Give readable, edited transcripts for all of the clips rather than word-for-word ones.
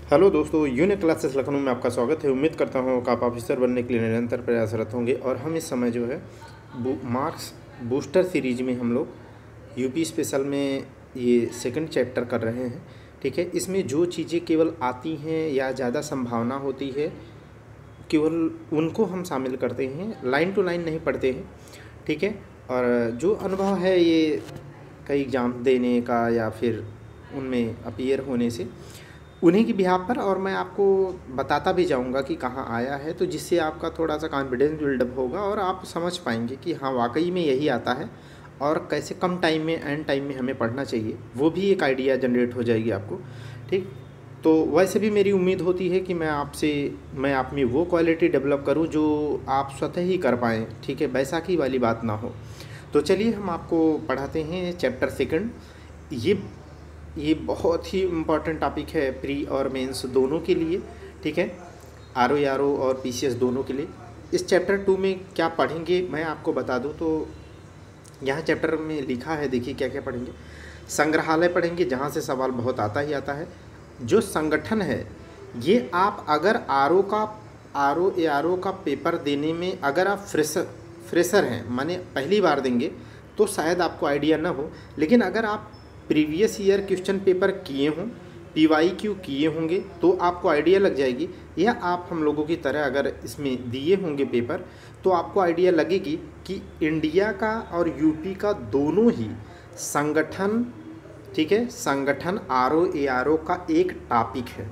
Hello दोस्तों, unique classes Lucknow में आपका स्वागत है। उम्मीद करता हूँ कि आप ऑफिसर बनने के लिए निरंतर प्रयासरत होंगे। और हम इस समय जो है मार्क्स बूस्टर सीरीज में हम लोग यूपी स्पेशल में ये सेकंड चैप्टर कर रहे हैं। ठीक है, इसमें जो चीज़ें केवल आती हैं या ज़्यादा संभावना होती है केवल उनको हम शामिल करते हैं, लाइन टू लाइन नहीं पढ़ते हैं। ठीक है, और जो अनुभव है ये कई एग्ज़ाम देने का या फिर उनमें अपीयर होने से उन्हीं की बिहाफ पर, और मैं आपको बताता भी जाऊंगा कि कहाँ आया है, तो जिससे आपका थोड़ा सा कॉन्फिडेंस बिल्डअप होगा और आप समझ पाएंगे कि हाँ वाकई में यही आता है और कैसे कम टाइम में एंड टाइम में हमें पढ़ना चाहिए, वो भी एक आइडिया जनरेट हो जाएगी आपको। ठीक, तो वैसे भी मेरी उम्मीद होती है कि मैं आप में वो क्वालिटी डेवलप करूं जो आप स्वतः ही कर पाएँ। ठीक है, बैसाखी वाली बात ना हो। तो चलिए हम आपको पढ़ाते हैं चैप्टर सेकंड। ये बहुत ही इम्पॉर्टेंट टॉपिक है प्री और मेंस दोनों के लिए। ठीक है, आर ओ और पीसीएस दोनों के लिए। इस चैप्टर 2 में क्या पढ़ेंगे मैं आपको बता दूं तो यहाँ चैप्टर में लिखा है, देखिए क्या क्या पढ़ेंगे। संग्रहालय पढ़ेंगे, जहाँ से सवाल बहुत आता ही आता है। जो संगठन है ये आप अगर आर ओ का पेपर देने में अगर आप फ्रेशर हैं, माने पहली बार देंगे तो शायद आपको आइडिया ना हो, लेकिन अगर आप प्रीवियस ईयर क्वेश्चन पेपर किए हों, PYQ किए होंगे तो आपको आइडिया लग जाएगी। या आप हम लोगों की तरह अगर इसमें दिए होंगे पेपर तो आपको आइडिया लगेगी कि इंडिया का और यूपी का दोनों ही संगठन, ठीक है, संगठन RO का एक टॉपिक है,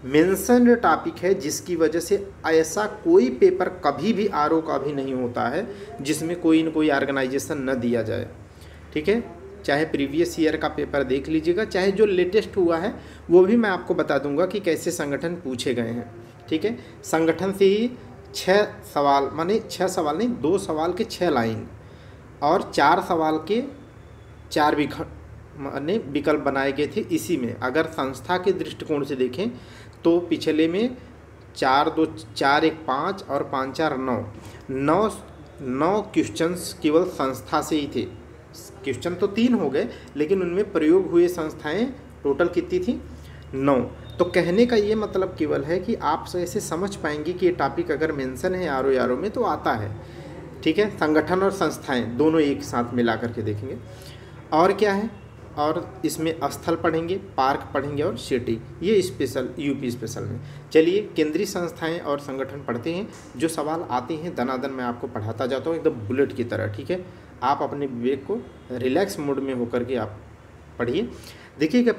मेंशन्ड टॉपिक है, जिसकी वजह से ऐसा कोई पेपर कभी भी RO का भी नहीं होता है जिसमें कोई न कोई ऑर्गेनाइजेशन न दिया जाए। ठीक है, चाहे प्रीवियस ईयर का पेपर देख लीजिएगा, चाहे जो लेटेस्ट हुआ है वो भी मैं आपको बता दूंगा कि कैसे संगठन पूछे गए हैं। ठीक है, संगठन से ही 6 सवाल, माने 6 सवाल नहीं, 2 सवाल के 6 लाइन और 4 सवाल के 4 माने विकल्प बनाए गए थे। इसी में अगर संस्था के दृष्टिकोण से देखें तो पिछले में 4 2 4 1 5 और 5 4 9 क्वेश्चंस केवल संस्था से ही थे। क्वेश्चन तो 3 हो गए, लेकिन उनमें प्रयोग हुए संस्थाएं टोटल कितनी थी? 9। तो कहने का ये मतलब केवल है कि आप ऐसे समझ पाएंगे कि ये टॉपिक अगर मेंशन है RO में तो आता है। ठीक है, संगठन और संस्थाएं दोनों एक साथ मिला करके देखेंगे। और क्या है, और इसमें स्थल पढ़ेंगे, पार्क पढ़ेंगे और सिटी, ये स्पेशल यूपी स्पेशल में। चलिए केंद्रीय संस्थाएं और संगठन पढ़ते हैं। जो सवाल आते हैं दनादन मैं आपको पढ़ाता जाता हूँ एकदम बुलेट की तरह। ठीक है, आप अपने विवेक को रिलैक्स मोड में होकर के आप पढ़िए। देखिएगा,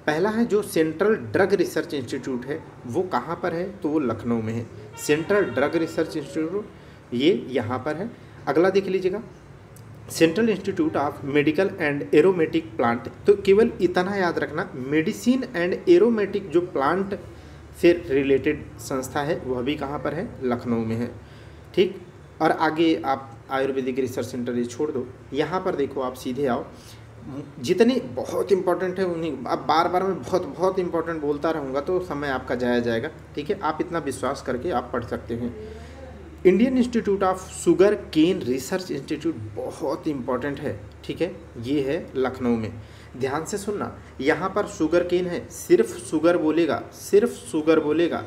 पहला है जो सेंट्रल ड्रग रिसर्च इंस्टीट्यूट है वो कहाँ पर है, तो वो लखनऊ में है। सेंट्रल ड्रग रिसर्च इंस्टीट्यूट ये यहाँ पर है। अगला देख लीजिएगा, central institute of medical and aromatic plant. तो केवल इतना याद रखना, मेडिसिन एंड एरोमेटिक जो प्लांट से रिलेटेड संस्था है वह भी कहाँ पर है, लखनऊ में है। ठीक, और आगे आप आयुर्वेदिक रिसर्च सेंटर ये छोड़ दो, यहाँ पर देखो आप सीधे आओ। जितने बहुत इंपॉर्टेंट है उन्हीं, अब बार बार मैं बहुत इंपॉर्टेंट बोलता रहूँगा तो समय आपका जाया जाएगा। ठीक है, आप इतना विश्वास करके आप पढ़ सकते हैं। Indian institute of sugar cane research institute बहुत इंपॉर्टेंट है। ठीक है, ये है लखनऊ में। ध्यान से सुनना, यहाँ पर शुगर केन है, सिर्फ शुगर बोलेगा।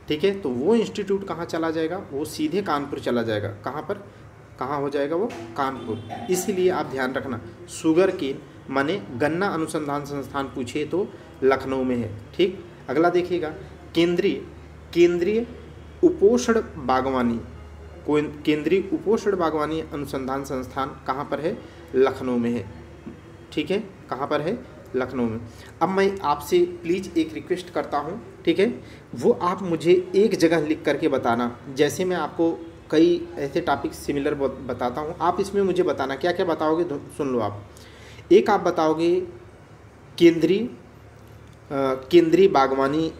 ठीक है, तो वो इंस्टीट्यूट कहाँ चला जाएगा, वो सीधे कानपुर चला जाएगा। कहाँ हो जाएगा वो, कानपुर। इसलिए आप ध्यान रखना, शुगर केन माने गन्ना अनुसंधान संस्थान पूछे तो लखनऊ में है। ठीक, अगला देखिएगा, केंद्रीय उपोषण बागवानी अनुसंधान संस्थान कहाँ पर है, लखनऊ में है। ठीक है, कहाँ पर है, लखनऊ में। अब मैं आपसे प्लीज़ एक रिक्वेस्ट करता हूँ, ठीक है, वो आप मुझे एक जगह लिख करके बताना। जैसे मैं आपको कई ऐसे टॉपिक सिमिलर बताता हूँ, आप इसमें मुझे बताना क्या क्या बताओगे। सुन लो आप, एक आप बताओगे केंद्रीय बागवानी,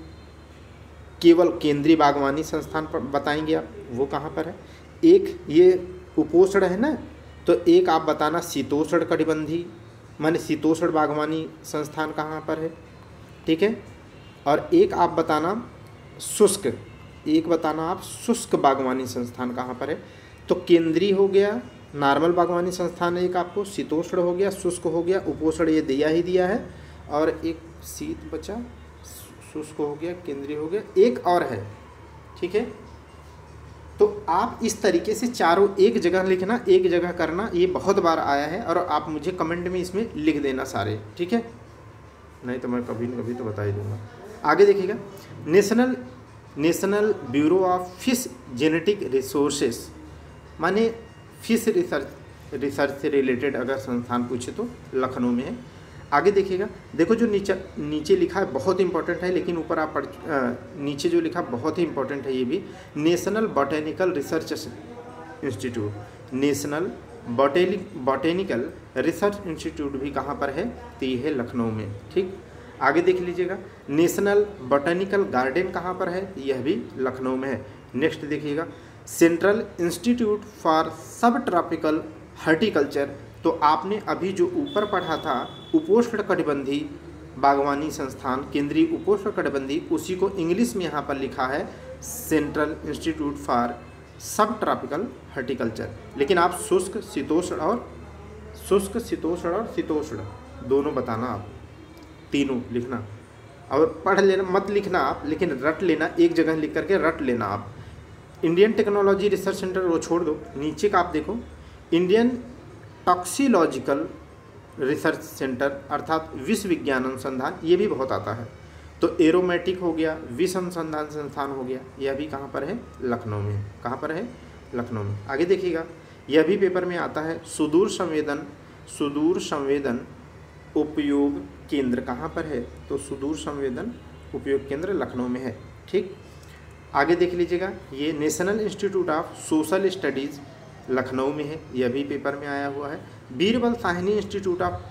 केवल केंद्रीय बागवानी संस्थान पर बताएंगे आप, वो कहाँ पर है। एक ये उपोषण है ना, तो एक आप बताना शीतोष्ण कटिबंधी माने शीतोष्ण बागवानी संस्थान कहाँ पर है। ठीक है, और एक आप बताना शुष्क बागवानी संस्थान कहाँ पर है। तो केंद्रीय हो गया, नॉर्मल बागवानी संस्थान एक आपको, शीतोष्ण हो गया, शुष्क हो गया, उपोष्ण ये दिया ही दिया है, और एक शीत बचा शुष्क हो गया, केंद्रीय हो गया, एक और है, ठीक है। तो आप इस तरीके से चारों एक जगह लिखना, एक जगह करना, ये बहुत बार आया है और आप मुझे कमेंट में इसमें लिख देना सारे, ठीक है, नहीं तो मैं कभी न कभी तो बता ही दूंगा। आगे देखिएगा, national bureau of fish genetic resources, माने फिश रिसर्च से रिलेटेड अगर संस्थान पूछे तो लखनऊ में है। आगे देखिएगा, देखो जो नीचे लिखा है बहुत इंपॉर्टेंट है, लेकिन ऊपर आप नीचे जो लिखा बहुत ही इंपॉर्टेंट है ये भी, national botanical research institute. National botanical research institute भी कहाँ पर है, तो ये है लखनऊ में, ठीक। आगे देख लीजिएगा, नेशनल बॉटेनिकल गार्डन कहाँ पर है, यह भी लखनऊ में है। नेक्स्ट देखिएगा, सेंट्रल इंस्टीट्यूट फॉर सब ट्रॉपिकल हॉर्टिकल्चर, तो आपने अभी जो ऊपर पढ़ा था उपोष्णकटिबंधीय बागवानी संस्थान, केंद्रीय उपोष्णकटिबंधीय, उसी को इंग्लिश में यहाँ पर लिखा है सेंट्रल इंस्टीट्यूट फॉर सब ट्रॉपिकल हॉर्टिकल्चर। लेकिन आप शुष्क शीतोष्ण और शीतोष्ण दोनों बताना, आप तीनों लिखना और पढ़ लेना, मत लिखना आप, लेकिन रट लेना, एक जगह लिख करके रट लेना आप। इंडियन टेक्नोलॉजी रिसर्च सेंटर वो छोड़ दो, नीचे का आप देखो, इंडियन टॉक्सिलॉजिकल रिसर्च सेंटर अर्थात विष विज्ञान अनुसंधान, ये भी बहुत आता है। तो एरोमेटिक हो गया, विष अनुसंधान संस्थान हो गया, यह भी कहाँ पर है, लखनऊ में। कहाँ पर है, लखनऊ में। आगे देखिएगा, यह भी पेपर में आता है, सुदूर संवेदन उपयोग केंद्र कहाँ पर है, तो सुदूर संवेदन उपयोग केंद्र लखनऊ में है, ठीक। आगे देख लीजिएगा, ये national institute of social studies Lucknow में है, यह भी पेपर में आया हुआ है। Birbal Sahni institute of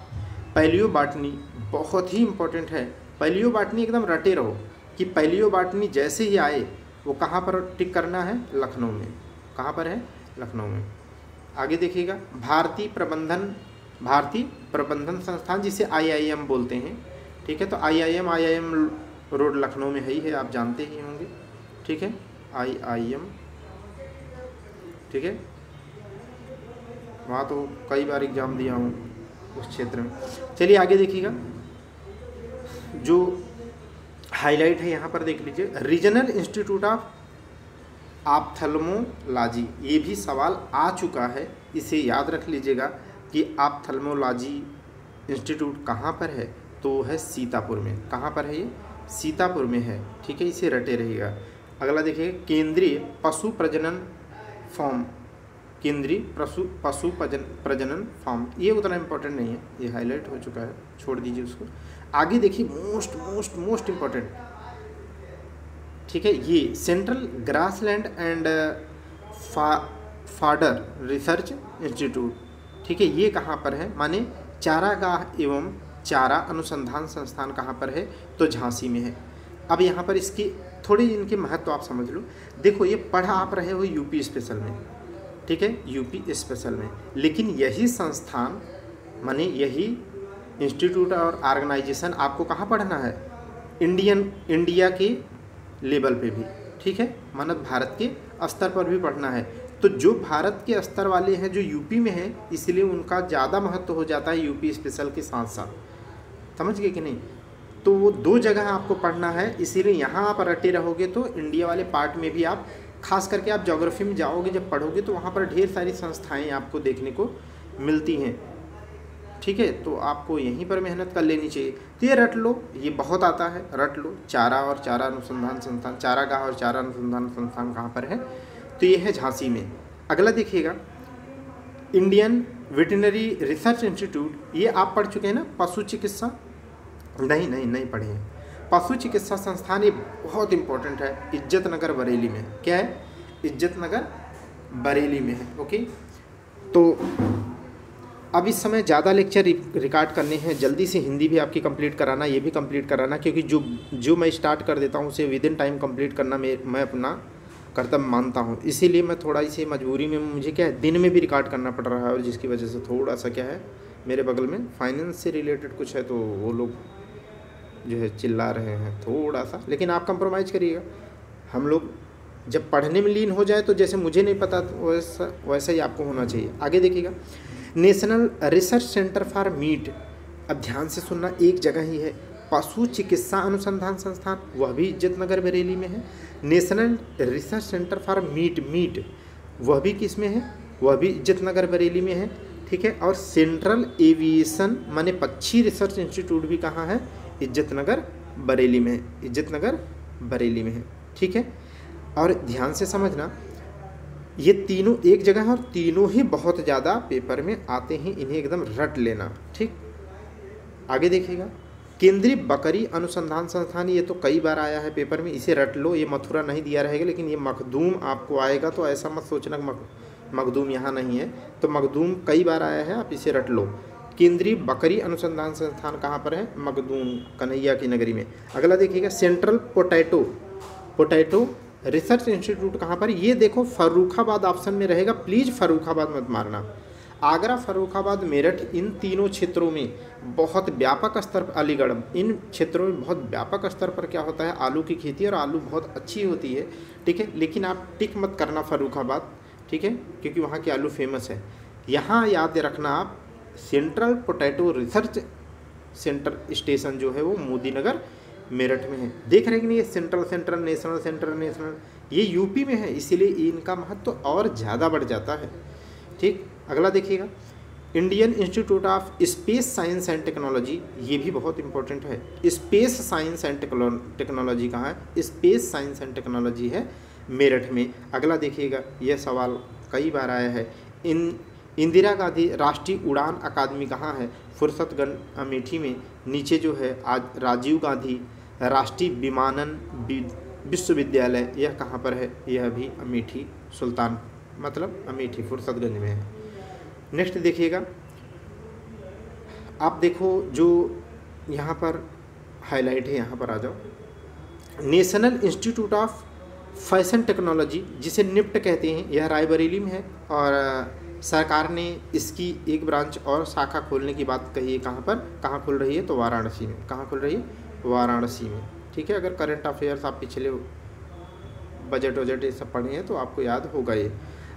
palaeobotany, बहुत ही इंपॉर्टेंट है, पैलियो बॉटनी एकदम रटे रहो कि पैलियो बॉटनी जैसे ही आए वो कहाँ पर टिक करना है, लखनऊ में। कहाँ पर है, लखनऊ में। आगे देखिएगा, भारतीय प्रबंधन संस्थान, जिसे IIM बोलते हैं, ठीक है। तो IIM रोड लखनऊ में है ही है, आप जानते ही होंगे, ठीक है, IIM, ठीक है, वहाँ तो कई बार एग्जाम दिया हूँ उस क्षेत्र में। चलिए आगे देखिएगा, जो हाईलाइट है यहाँ पर देख लीजिए, रीजनल इंस्टीट्यूट ऑफ ऑप्थेल्मोलॉजी, ये भी सवाल आ चुका है, इसे याद रख लीजिएगा कि ऑप्थेल्मोलॉजी इंस्टीट्यूट कहाँ पर है, तो है सीतापुर में। कहाँ पर है ये, सीतापुर में है, ठीक है, इसे रटे रहिएगा। अगला देखिए, केंद्रीय पशु प्रजनन फार्म, केंद्रीय पशु प्रजनन फार्म, ये उतना इम्पोर्टेंट नहीं है, ये हाईलाइट हो चुका है, छोड़ दीजिए उसको। आगे देखिए, मोस्ट इम्पोर्टेंट, ठीक है, ये central grassland and fodder research institute, ठीक है, ये कहाँ पर है, माने चारागाह एवं चारा अनुसंधान संस्थान कहाँ पर है, तो झांसी में है। अब यहाँ पर इसकी थोड़ी इनके महत्व आप समझ लो। देखो, ये पढ़ा आप रहे हो यूपी स्पेशल में, ठीक है, यूपी स्पेशल में, लेकिन यही संस्थान माने यही इंस्टीट्यूट और ऑर्गेनाइजेशन आपको कहाँ पढ़ना है, इंडिया के लेवल पे भी, ठीक है, माने भारत के स्तर पर भी पढ़ना है। तो जो भारत के स्तर वाले हैं जो यूपी में हैं, इसलिए उनका ज़्यादा महत्व हो जाता है यूपी स्पेशल के साथ साथ, समझ गए कि नहीं। तो वो दो जगह आपको पढ़ना है, इसीलिए यहाँ आप रटे रहोगे तो इंडिया वाले पार्ट में भी आप, खास करके आप ज्योग्राफी में जाओगे जब पढ़ोगे तो वहाँ पर ढेर सारी संस्थाएं आपको देखने को मिलती हैं, ठीक है। तो आपको यहीं पर मेहनत कर लेनी चाहिए। तो ये रट लो, ये बहुत आता है, रट लो। चारा और चारा अनुसंधान संस्थान, चारागाह और चारा अनुसंधान संस्थान कहाँ पर है, तो ये है झांसी में। अगला देखिएगा, इंडियन वेटरनरी रिसर्च इंस्टीट्यूट, ये आप पढ़ चुके हैं ना, पशु चिकित्सा, नहीं पढ़े हैं। पशु चिकित्सा संस्थान ये बहुत इंपॉर्टेंट है, इज्जत नगर बरेली में। क्या है, इज्जत नगर बरेली में है, ओके। तो अब इस समय ज़्यादा लेक्चर रिकॉर्ड करने हैं, जल्दी से हिंदी भी आपकी कंप्लीट कराना, ये भी कंप्लीट कराना, क्योंकि जो मैं स्टार्ट कर देता हूँ उसे विद इन टाइम कंप्लीट करना मैं अपना कर्तव्य मानता हूँ। इसीलिए मैं थोड़ा इसे मजबूरी में, मुझे क्या है, दिन में भी रिकॉर्ड करना पड़ रहा है, और जिसकी वजह से थोड़ा सा क्या है, मेरे बगल में फाइनेंस से रिलेटेड कुछ है, तो वो लोग जो है चिल्ला रहे हैं थोड़ा सा, लेकिन आप कंप्रोमाइज़ करिएगा। हम लोग जब पढ़ने में लीन हो जाए तो जैसे मुझे नहीं पता वैसा ही आपको होना चाहिए। आगे देखिएगा, national research centre for meet, अब ध्यान से सुनना, एक जगह ही है, पशु चिकित्सा अनुसंधान संस्थान, वह भी इज्जतनगर बरेली में है। National research centre for meet, वह भी किस में है, वह भी इज्जतनगर बरेली में है। ठीक है, और सेंट्रल एविएशन माने पक्षी रिसर्च इंस्टीट्यूट भी कहाँ है, इज्जतनगर बरेली में है, इज्जतनगर बरेली में है। ठीक है, और ध्यान से समझना, ये तीनों एक जगह है और तीनों ही बहुत ज़्यादा पेपर में आते हैं, इन्हें एकदम रट लेना। ठीक, आगे देखिएगा, केंद्रीय बकरी अनुसंधान संस्थान, ये तो कई बार आया है पेपर में, इसे रट लो, ये मथुरा नहीं दिया रहेगा, लेकिन ये मखदूम आपको आएगा, तो ऐसा मत सोचना मखदूम यहाँ नहीं है, तो मखदूम कई बार आया है, आप इसे रट लो। केंद्रीय बकरी अनुसंधान संस्थान कहाँ पर है, मखदूम, कन्हैया की नगरी में। अगला देखिएगा, सेंट्रल पोटैटो रिसर्च इंस्टीट्यूट कहाँ पर, ये देखो फर्रुखाबाद ऑप्शन में रहेगा, प्लीज़ फर्रुखाबाद मत मारना। आगरा, फर्रुखाबाद, मेरठ, इन तीनों क्षेत्रों में बहुत व्यापक स्तर पर, अलीगढ़, इन क्षेत्रों में बहुत व्यापक स्तर पर क्या होता है, आलू की खेती, और आलू बहुत अच्छी होती है। ठीक है, लेकिन आप टिक मत करना फर्रुखाबाद, ठीक है, क्योंकि वहाँ की आलू फेमस है। यहाँ याद रखना आप, central potato research centre station जो है वो मोदीनगर मेरठ में है। देख रहे हैं कि नहीं, ये सेंट्रल नेशनल, ये यूपी में है, इसीलिए इनका महत्व तो और ज़्यादा बढ़ जाता है। ठीक, अगला देखिएगा, Indian institute of space science and technology, ये भी बहुत इंपॉर्टेंट है। स्पेस साइंस एंड टेक्नोलॉजी कहाँ है, स्पेस साइंस एंड टेक्नोलॉजी है मेरठ में। अगला देखिएगा, यह सवाल कई बार आया है, इंदिरा गांधी राष्ट्रीय उड़ान अकादमी कहाँ है, फुर्सतगंज अमेठी में। नीचे जो है आज राजीव गांधी राष्ट्रीय विमानन विश्वविद्यालय, यह कहाँ पर है, यह भी अमेठी, सुल्तान मतलब अमेठी फुर्सतगंज में है। नेक्स्ट देखिएगा, आप देखो जो यहाँ पर हाईलाइट है, यहाँ पर आ जाओ, national institute of fashion technology, जिसे निफ्ट कहते हैं, यह रायबरेली में है, और सरकार ने इसकी एक ब्रांच और शाखा खोलने की बात कही है। कहाँ पर, कहाँ खुल रही है, तो वाराणसी में। कहाँ खुल रही है, वाराणसी में। ठीक है, अगर करंट अफेयर्स आप पिछले बजट ये सब पढ़े हैं तो आपको याद होगा ये।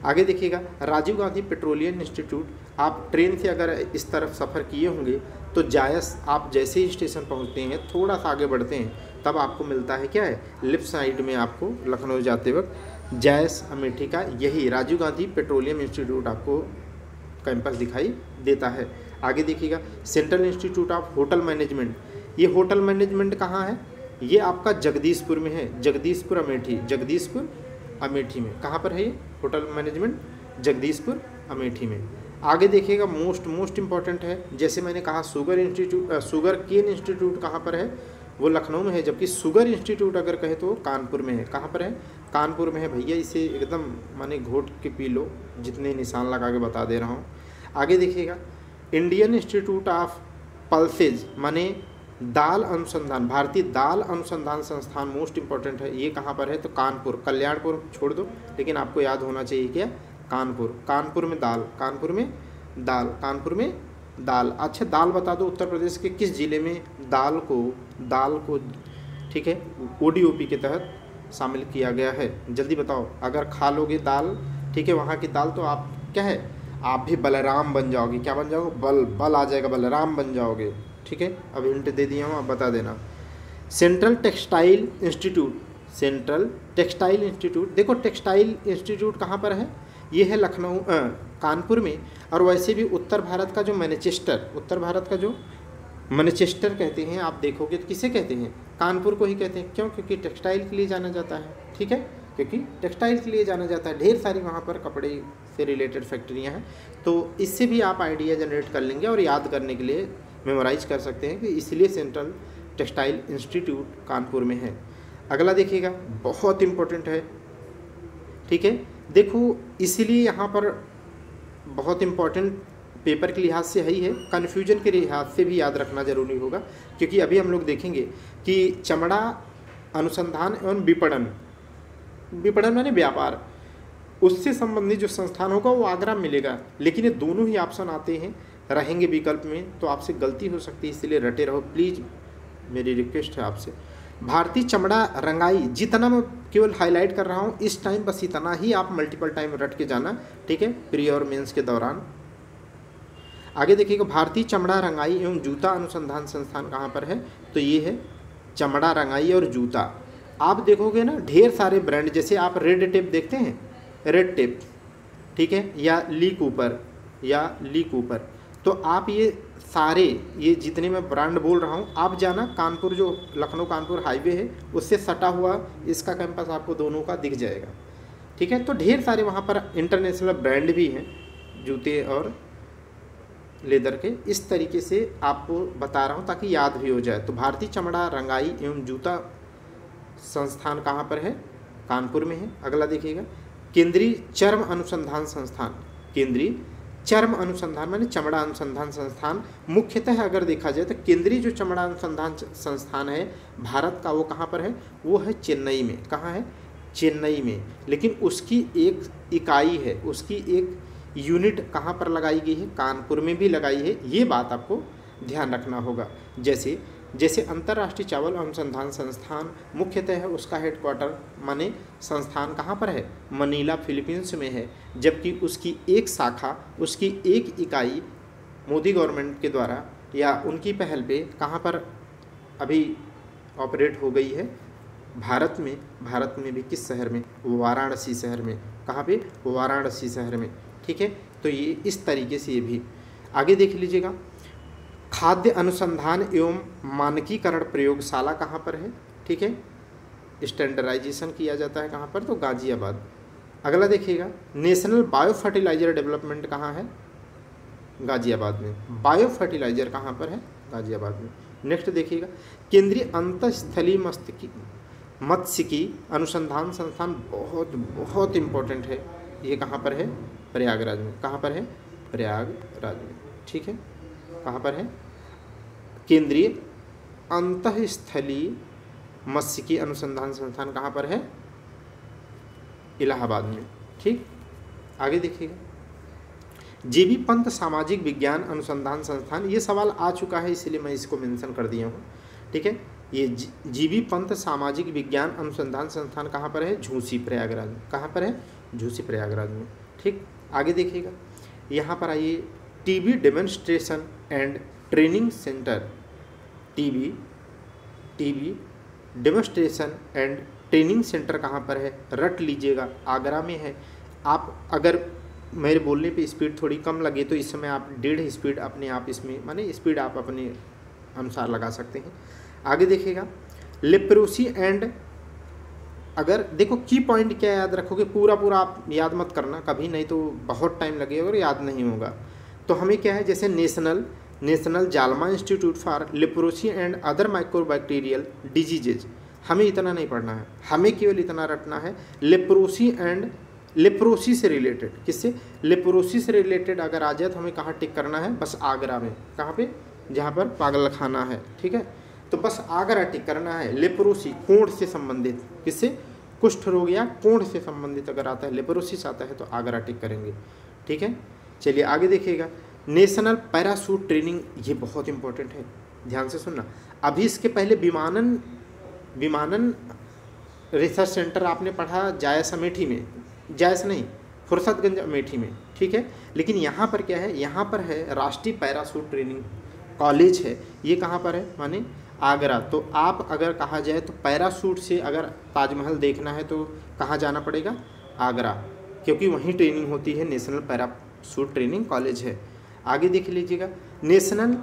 आगे देखिएगा, राजीव गांधी पेट्रोलियम इंस्टीट्यूट, आप ट्रेन से अगर इस तरफ सफ़र किए होंगे तो जायस, आप जैसे ही स्टेशन पहुंचते हैं, थोड़ा सा आगे बढ़ते हैं, तब आपको मिलता है क्या है, लेफ्ट साइड में आपको लखनऊ जाते वक्त जायस अमेठी का यही राजीव गांधी पेट्रोलियम इंस्टीट्यूट आपको कैंपस दिखाई देता है। आगे देखिएगा, central institute of hotel management, ये होटल मैनेजमेंट कहाँ है, ये आपका जगदीशपुर में है, जगदीशपुर अमेठी में। कहाँ पर है ये होटल मैनेजमेंट, जगदीशपुर अमेठी में। आगे देखिएगा, मोस्ट इम्पॉर्टेंट है, जैसे मैंने कहा शुगर केन इंस्टीट्यूट कहाँ पर है, वो लखनऊ में है, जबकि शुगर इंस्टीट्यूट अगर कहे तो कानपुर में है। कहाँ पर है, कानपुर में है भैया, इसे एकदम माने घोट के पी लो, जितने निशान लगा के बता दे रहा हूँ। आगे देखिएगा, इंडियन इंस्टीट्यूट ऑफ पल्सेज माने दाल अनुसंधान, भारतीय दाल अनुसंधान संस्थान मोस्ट इम्पॉर्टेंट है, ये कहाँ पर है, तो कानपुर, कल्याणपुर छोड़ दो, लेकिन आपको याद होना चाहिए क्या, कानपुर में दाल। अच्छा, दाल बता दो, उत्तर प्रदेश के किस जिले में दाल को ठीक है ODOP के तहत शामिल किया गया है, जल्दी बताओ। अगर खा लोगे दाल, ठीक है, वहाँ की दाल, तो आप क्या है, आप भी बलराम बन जाओगे। क्या बन जाओगे, बल आ जाएगा, बलराम बन जाओगे। ठीक है, अब हिंट दे दिया हूँ, आप बता देना। सेंट्रल टेक्सटाइल इंस्टीट्यूट, देखो टेक्सटाइल इंस्टीट्यूट कहाँ पर है, ये है लखनऊ, कानपुर में। और वैसे भी उत्तर भारत का जो मैनचेस्टर कहते हैं, आप देखोगे तो किसे कहते हैं, कानपुर को ही कहते हैं। क्यों, क्योंकि टेक्सटाइल के लिए जाना जाता है। ठीक है, क्योंकि टेक्सटाइल के लिए जाना जाता है, ढेर सारी वहाँ पर कपड़े से रिलेटेड फैक्ट्रियाँ हैं। तो इससे भी आप आइडिया जनरेट कर लेंगे और याद करने के लिए मेमोराइज कर सकते हैं कि इसलिए सेंट्रल टेक्सटाइल इंस्टीट्यूट कानपुर में है। अगला देखिएगा, बहुत इम्पोर्टेंट है। ठीक है, देखो इसीलिए यहाँ पर बहुत इम्पोर्टेंट पेपर के लिहाज से ही है, कन्फ्यूजन के लिहाज से भी याद रखना जरूरी होगा, क्योंकि अभी हम लोग देखेंगे कि चमड़ा अनुसंधान एवं विपणन माने व्यापार, उससे संबंधित जो संस्थान होगा वो आगरा मिलेगा, लेकिन ये दोनों ही ऑप्शन आते हैं रहेंगे विकल्प में, तो आपसे गलती हो सकती है, इसलिए रटे रहो प्लीज़, मेरी रिक्वेस्ट है आपसे। भारतीय चमड़ा रंगाई, जितना मैं केवल हाईलाइट कर रहा हूँ इस टाइम, बस इतना ही आप मल्टीपल टाइम रट के जाना। ठीक है, प्री और मेंस के दौरान। आगे देखिएगा, भारतीय चमड़ा रंगाई एवं जूता अनुसंधान संस्थान कहाँ पर है? तो ये है चमड़ा रंगाई और जूता। आप देखोगे ना ढेर सारे ब्रांड, जैसे आप रेड टेप देखते हैं, रेड टेप, ठीक है, या ली कूपर, तो आप ये सारे, ये जितने मैं ब्रांड बोल रहा हूँ, आप जाना कानपुर, जो लखनऊ कानपुर हाईवे है उससे सटा हुआ इसका कैंपस आपको दोनों का दिख जाएगा, ठीक है। तो ढेर सारे वहाँ पर इंटरनेशनल ब्रांड भी हैं जूते और लेदर के। इस तरीके से आपको बता रहा हूँ ताकि याद भी हो जाए। तो भारतीय चमड़ा रंगाई एवं जूता संस्थान कहाँ पर है? कानपुर में है। अगला देखिएगा, केंद्रीय चर्म अनुसंधान संस्थान, केंद्रीय चर्म अनुसंधान माने चमड़ा अनुसंधान संस्थान। मुख्यतः अगर देखा जाए तो केंद्रीय जो चमड़ा अनुसंधान संस्थान है भारत का, वो कहाँ पर है? वो है चेन्नई में। कहाँ है? चेन्नई में। लेकिन उसकी एक इकाई है, उसकी एक यूनिट कहाँ पर लगाई गई है? कानपुर में भी लगाई है। ये बात आपको ध्यान रखना होगा। जैसे अंतर्राष्ट्रीय चावल अनुसंधान संस्थान मुख्यतः है, उसका हेडक्वार्टर माने संस्थान कहाँ पर है? मनीला, फिलीपींस में है। जबकि उसकी एक शाखा, उसकी एक इकाई मोदी गवर्नमेंट के द्वारा या उनकी पहल पे कहाँ पर अभी ऑपरेट हो गई है? भारत में भी किस शहर में? वाराणसी शहर में। कहाँ पे? वाराणसी शहर में, ठीक है। तो ये इस तरीके से ये भी आगे देख लीजिएगा। खाद्य अनुसंधान एवं मानकीकरण प्रयोगशाला कहाँ पर है? ठीक है, स्टैंडर्डाइजेशन किया जाता है कहाँ पर? तो गाजियाबाद। अगला देखिएगा, नेशनल बायो फर्टिलाइजर डेवलपमेंट कहाँ है? गाजियाबाद में। बायो फर्टिलाइजर कहाँ पर है? गाजियाबाद में। नेक्स्ट देखिएगा, केंद्रीय अंतःस्थलीय मत्स्यिकी अनुसंधान संस्थान, बहुत इम्पोर्टेंट है। ये कहाँ पर है? प्रयागराज में। कहाँ पर है? प्रयागराज में, ठीक है। कहाँ पर है? केंद्रीय अंतःस्थलीय मत्स्यिकी अनुसंधान संस्थान कहाँ पर है? इलाहाबाद में, ठीक। आगे देखिएगा, जीबी पंत सामाजिक विज्ञान अनुसंधान संस्थान। ये सवाल आ चुका है इसलिए मैं इसको मेंशन कर दिया हूँ, ठीक है। ये जीबी पंत सामाजिक विज्ञान अनुसंधान संस्थान कहाँ पर है? झूसी, प्रयागराज में। कहाँ पर है? झूसी, प्रयागराज में, ठीक। आगे देखिएगा, यहाँ पर आइए, TB demonstration and training centre, TB demonstration and training centre कहाँ पर है? रट लीजिएगा, आगरा में है। आप अगर मेरे बोलने पे स्पीड थोड़ी कम लगे तो इस समय आप 1.5 स्पीड अपने आप इसमें माने स्पीड आप अपने अनुसार लगा सकते हैं। आगे देखिएगा, लेप्रोसी एंड, अगर देखो की पॉइंट क्या याद रखोगे, पूरा आप याद मत करना कभी, नहीं तो बहुत टाइम लगेगा और याद नहीं होगा। तो हमें क्या है, जैसे national JALMA institute for leprosy and other microbacterial diseases, हमें इतना नहीं पढ़ना है, हमें केवल इतना रटना है, लेप्रोसी से रिलेटेड, किससे? लेप्रोसी से रिलेटेड अगर आ जाए तो हमें कहाँ टिक करना है? बस आगरा में। कहाँ पे? जहाँ पर पागलखाना है, ठीक है। तो बस आगरा टिक करना है। लेप्रोसी कोढ़ से संबंधित, किससे? कुष्ठ रोग या कोढ़ से संबंधित अगर आता है, लेप्रोसिस आता है तो आगरा टिक करेंगे, ठीक है। चलिए आगे देखिएगा, नेशनल पैराशूट ट्रेनिंग, ये बहुत इंपॉर्टेंट है, ध्यान से सुनना। अभी इसके पहले विमानन रिसर्च सेंटर आपने पढ़ा जायस अमेठी में, जायस नहीं, फुर्सतगंज अमेठी में, ठीक है। लेकिन यहाँ पर क्या है? यहाँ पर है राष्ट्रीय पैराशूट ट्रेनिंग कॉलेज है। ये कहाँ पर है? माने आगरा। तो आप अगर कहा जाए तो पैराशूट से अगर ताजमहल देखना है तो कहाँ जाना पड़ेगा? आगरा, क्योंकि वहीं ट्रेनिंग होती है, नेशनल पैराशूट ट्रेनिंग कॉलेज है। आगे देख लीजिएगा, नेशनल,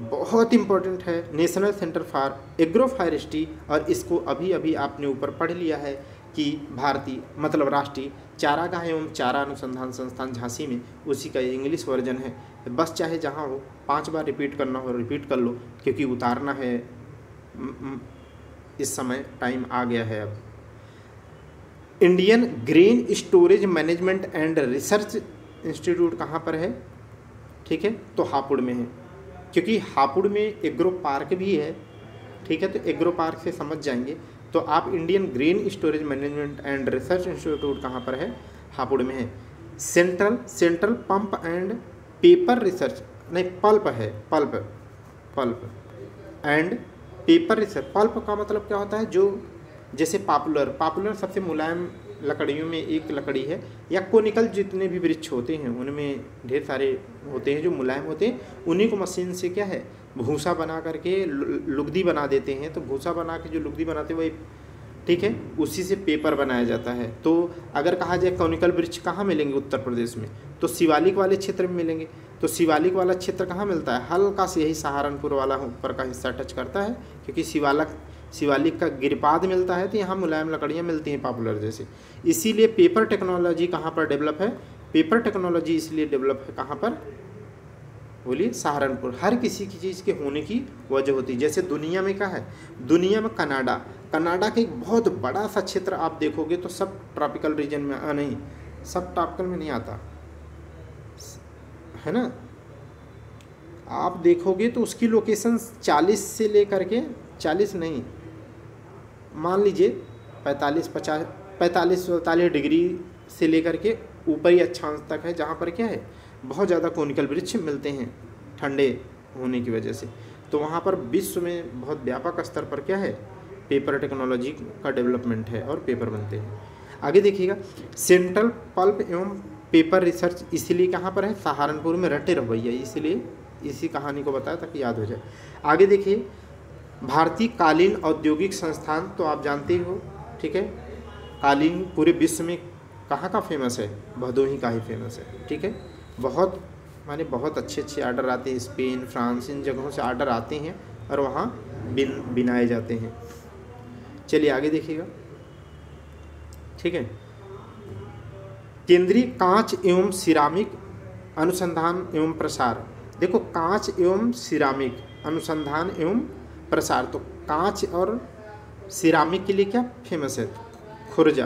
बहुत इंपॉर्टेंट है, national centre for agro forestry, और इसको अभी आपने ऊपर पढ़ लिया है कि भारतीय मतलब राष्ट्रीय चारागाह एवं चारा अनुसंधान संस्थान झांसी में, उसी का इंग्लिश वर्जन है। बस चाहे जहाँ हो 5 बार रिपीट करना हो रिपीट कर लो, क्योंकि उतारना है, इस समय टाइम आ गया है। अब Indian grain storage management and research institute कहाँ पर है? ठीक है, तो हापुड़ में है, क्योंकि हापुड़ में एग्रो पार्क भी है, ठीक है। तो एग्रो पार्क से समझ जाएंगे। तो आप Indian grain storage management and research institute कहाँ पर है? हापुड़ में है। Central pump and paper research, नहीं पल्प है, pulp and paper research. Pulp का मतलब क्या होता है? जो जैसे पॉपुलर सबसे मुलायम लकड़ियों में एक लकड़ी है, या कोनिकल जितने भी वृक्ष होते हैं उनमें ढेर सारे होते हैं जो मुलायम होते हैं, उन्हीं को मशीन से क्या है भूसा बना करके लुगदी बना देते हैं। तो भूसा बना के जो लुगदी बनाते हैं वही, ठीक है, उसी से पेपर बनाया जाता है। तो अगर कहा जाए कोनिकल वृक्ष कहाँ मिलेंगे उत्तर प्रदेश में, तो शिवालिक वाले क्षेत्र में मिलेंगे। तो शिवालिक वाला क्षेत्र कहाँ मिलता है, हल्का से यही सहारनपुर वाला ऊपर का हिस्सा टच करता है, क्योंकि शिवालिक का गिरिपाद मिलता है, तो यहाँ मुलायम लकड़ियाँ मिलती हैं पॉपुलर जैसे। इसीलिए पेपर टेक्नोलॉजी कहाँ पर डेवलप है, पेपर टेक्नोलॉजी इसलिए डेवलप है कहाँ पर, बोलिए सहारनपुर। हर किसी की चीज़ के होने की वजह होती है। जैसे दुनिया में क्या है, दुनिया में कनाडा का एक बहुत बड़ा सा क्षेत्र आप देखोगे तो सब ट्रॉपिकल रीजन में नहीं, सब ट्रॉपिकल में नहीं आता है ना। आप देखोगे तो उसकी लोकेशन 40 से लेकर के 40 नहीं, मान लीजिए 45 डिग्री से लेकर के ऊपरी अक्षांश तक है, जहाँ पर क्या है बहुत ज़्यादा कोनिकल वृक्ष मिलते हैं ठंडे होने की वजह से। तो वहाँ पर विश्व में बहुत व्यापक स्तर पर क्या है पेपर टेक्नोलॉजी का डेवलपमेंट है और पेपर बनते हैं। आगे देखिएगा, सेंट्रल पल्प एवं पेपर रिसर्च इसलिए कहाँ पर है, सहारनपुर में। रटे रहो भैया, इसलिए इसी कहानी को बताया ताकि याद हो जाए। आगे देखिए, भारतीय कालीन औद्योगिक संस्थान, तो आप जानते ही हो, ठीक है, कालीन पूरे विश्व में कहाँ का फेमस है, भदोही का ही फेमस है, ठीक है। बहुत माने बहुत अच्छे आर्डर आते हैं, स्पेन, फ्रांस, इन जगहों से आर्डर आते हैं और वहाँ बिनाए जाते हैं। चलिए आगे देखिएगा, ठीक है। केंद्रीय कांच एवं सिरामिक अनुसंधान एवं प्रसार, देखो कांच एवं सिरामिक अनुसंधान एवं प्रसार, तो कांच और सिरामिक के लिए क्या फेमस है, खुर्जा,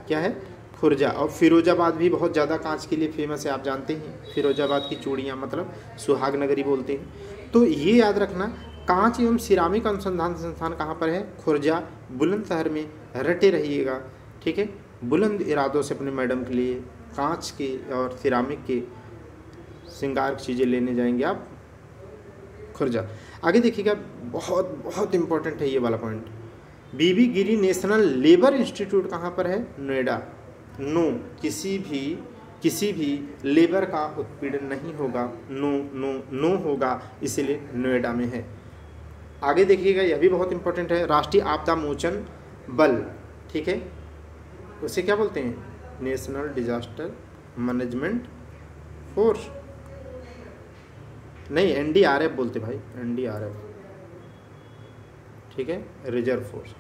क्या है खुर्जा। और फिरोजाबाद भी बहुत ज़्यादा कांच के लिए फेमस है, आप जानते हैं, फिरोजाबाद की चूड़ियाँ मतलब सुहाग नगरी बोलते हैं। तो ये याद रखना, कांच एवं सिरामिक अनुसंधान संस्थान कहाँ पर है, खुर्जा, बुलंदशहर में। रटे रहिएगा, ठीक है, बुलंद इरादों से अपने मैडम के लिए कांच के और सिरामिक के श्रृंगार की चीज़ें लेने जाएंगे आप खुर्जा। आगे देखिएगा, बहुत बहुत इम्पोर्टेंट है ये वाला पॉइंट, बीबी गिरी नेशनल लेबर इंस्टीट्यूट कहाँ पर है, नोएडा। नो, किसी भी लेबर का उत्पीड़न नहीं होगा, नो नो नो होगा, इसलिए नोएडा में है। आगे देखिएगा, यह भी बहुत इंपॉर्टेंट है, राष्ट्रीय आपदा मोचन बल, ठीक है, उसे क्या बोलते हैं, नेशनल डिजास्टर मैनेजमेंट फोर्स, नहीं एनडीआरएफ बोलते भाई, एनडीआरएफ, ठीक है, रिजर्व फोर्स।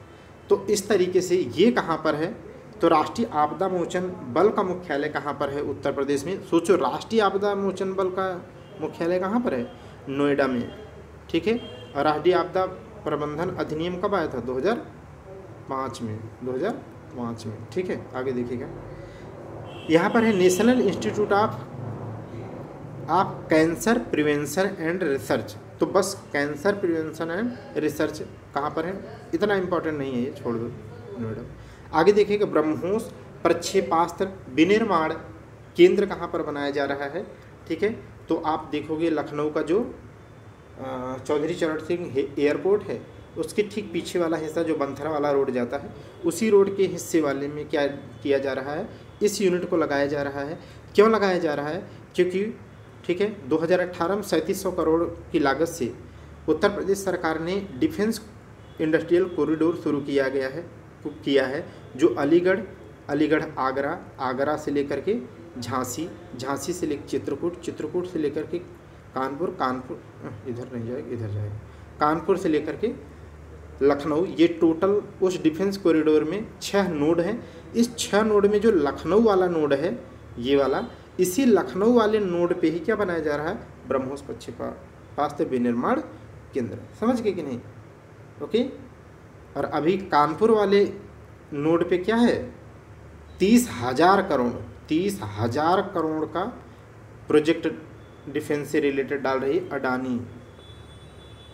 तो इस तरीके से ये कहाँ पर है, तो राष्ट्रीय आपदा मोचन बल का मुख्यालय कहाँ पर है, उत्तर प्रदेश में। सोचो, राष्ट्रीय आपदा मोचन बल का मुख्यालय कहाँ पर है, नोएडा में, ठीक है। और राष्ट्रीय आपदा प्रबंधन अधिनियम कब आया था, 2005 में, ठीक है। आगे देखिएगा, यहाँ पर है national institute of cancer prevention and research. तो बस कैंसर प्रिवेंशन एंड रिसर्च कहाँ पर है, इतना इम्पोर्टेंट नहीं है ये, छोड़ दो नोएडा। आगे देखिएगा, ब्रह्मोस प्रक्षेपास्त्र विनिर्माण केंद्र कहाँ पर बनाया जा रहा है, ठीक है। तो आप देखोगे लखनऊ का जो चौधरी चरण सिंह एयरपोर्ट है, उसके ठीक पीछे वाला हिस्सा जो बंथरा वाला रोड जाता है, उसी रोड के हिस्से वाले में क्या किया जा रहा है, इस यूनिट को लगाया जा रहा है। क्यों लगाया जा रहा है, क्योंकि ठीक है 2018 में 3700 करोड़ की लागत से उत्तर प्रदेश सरकार ने डिफेंस इंडस्ट्रियल कॉरिडोर शुरू किया है जो अलीगढ़ आगरा से लेकर के झांसी से लेकर चित्रकूट से लेकर के कानपुर इधर नहीं जाएगा, इधर जाएगा, कानपुर से लेकर के लखनऊ, ये टोटल उस डिफेंस कॉरिडोर में 6 नोड हैं। इस 6 नोड में जो लखनऊ वाला नोड है, ये वाला, इसी लखनऊ वाले नोड पे ही क्या बनाया जा रहा है, ब्रह्मोस प्रक्षेपास्त्र विनिर्माण केंद्र। समझ गए कि नहीं, ओके। और अभी कानपुर वाले नोड पे क्या है, 30,000 करोड़ का प्रोजेक्ट डिफेंस से रिलेटेड डाल रही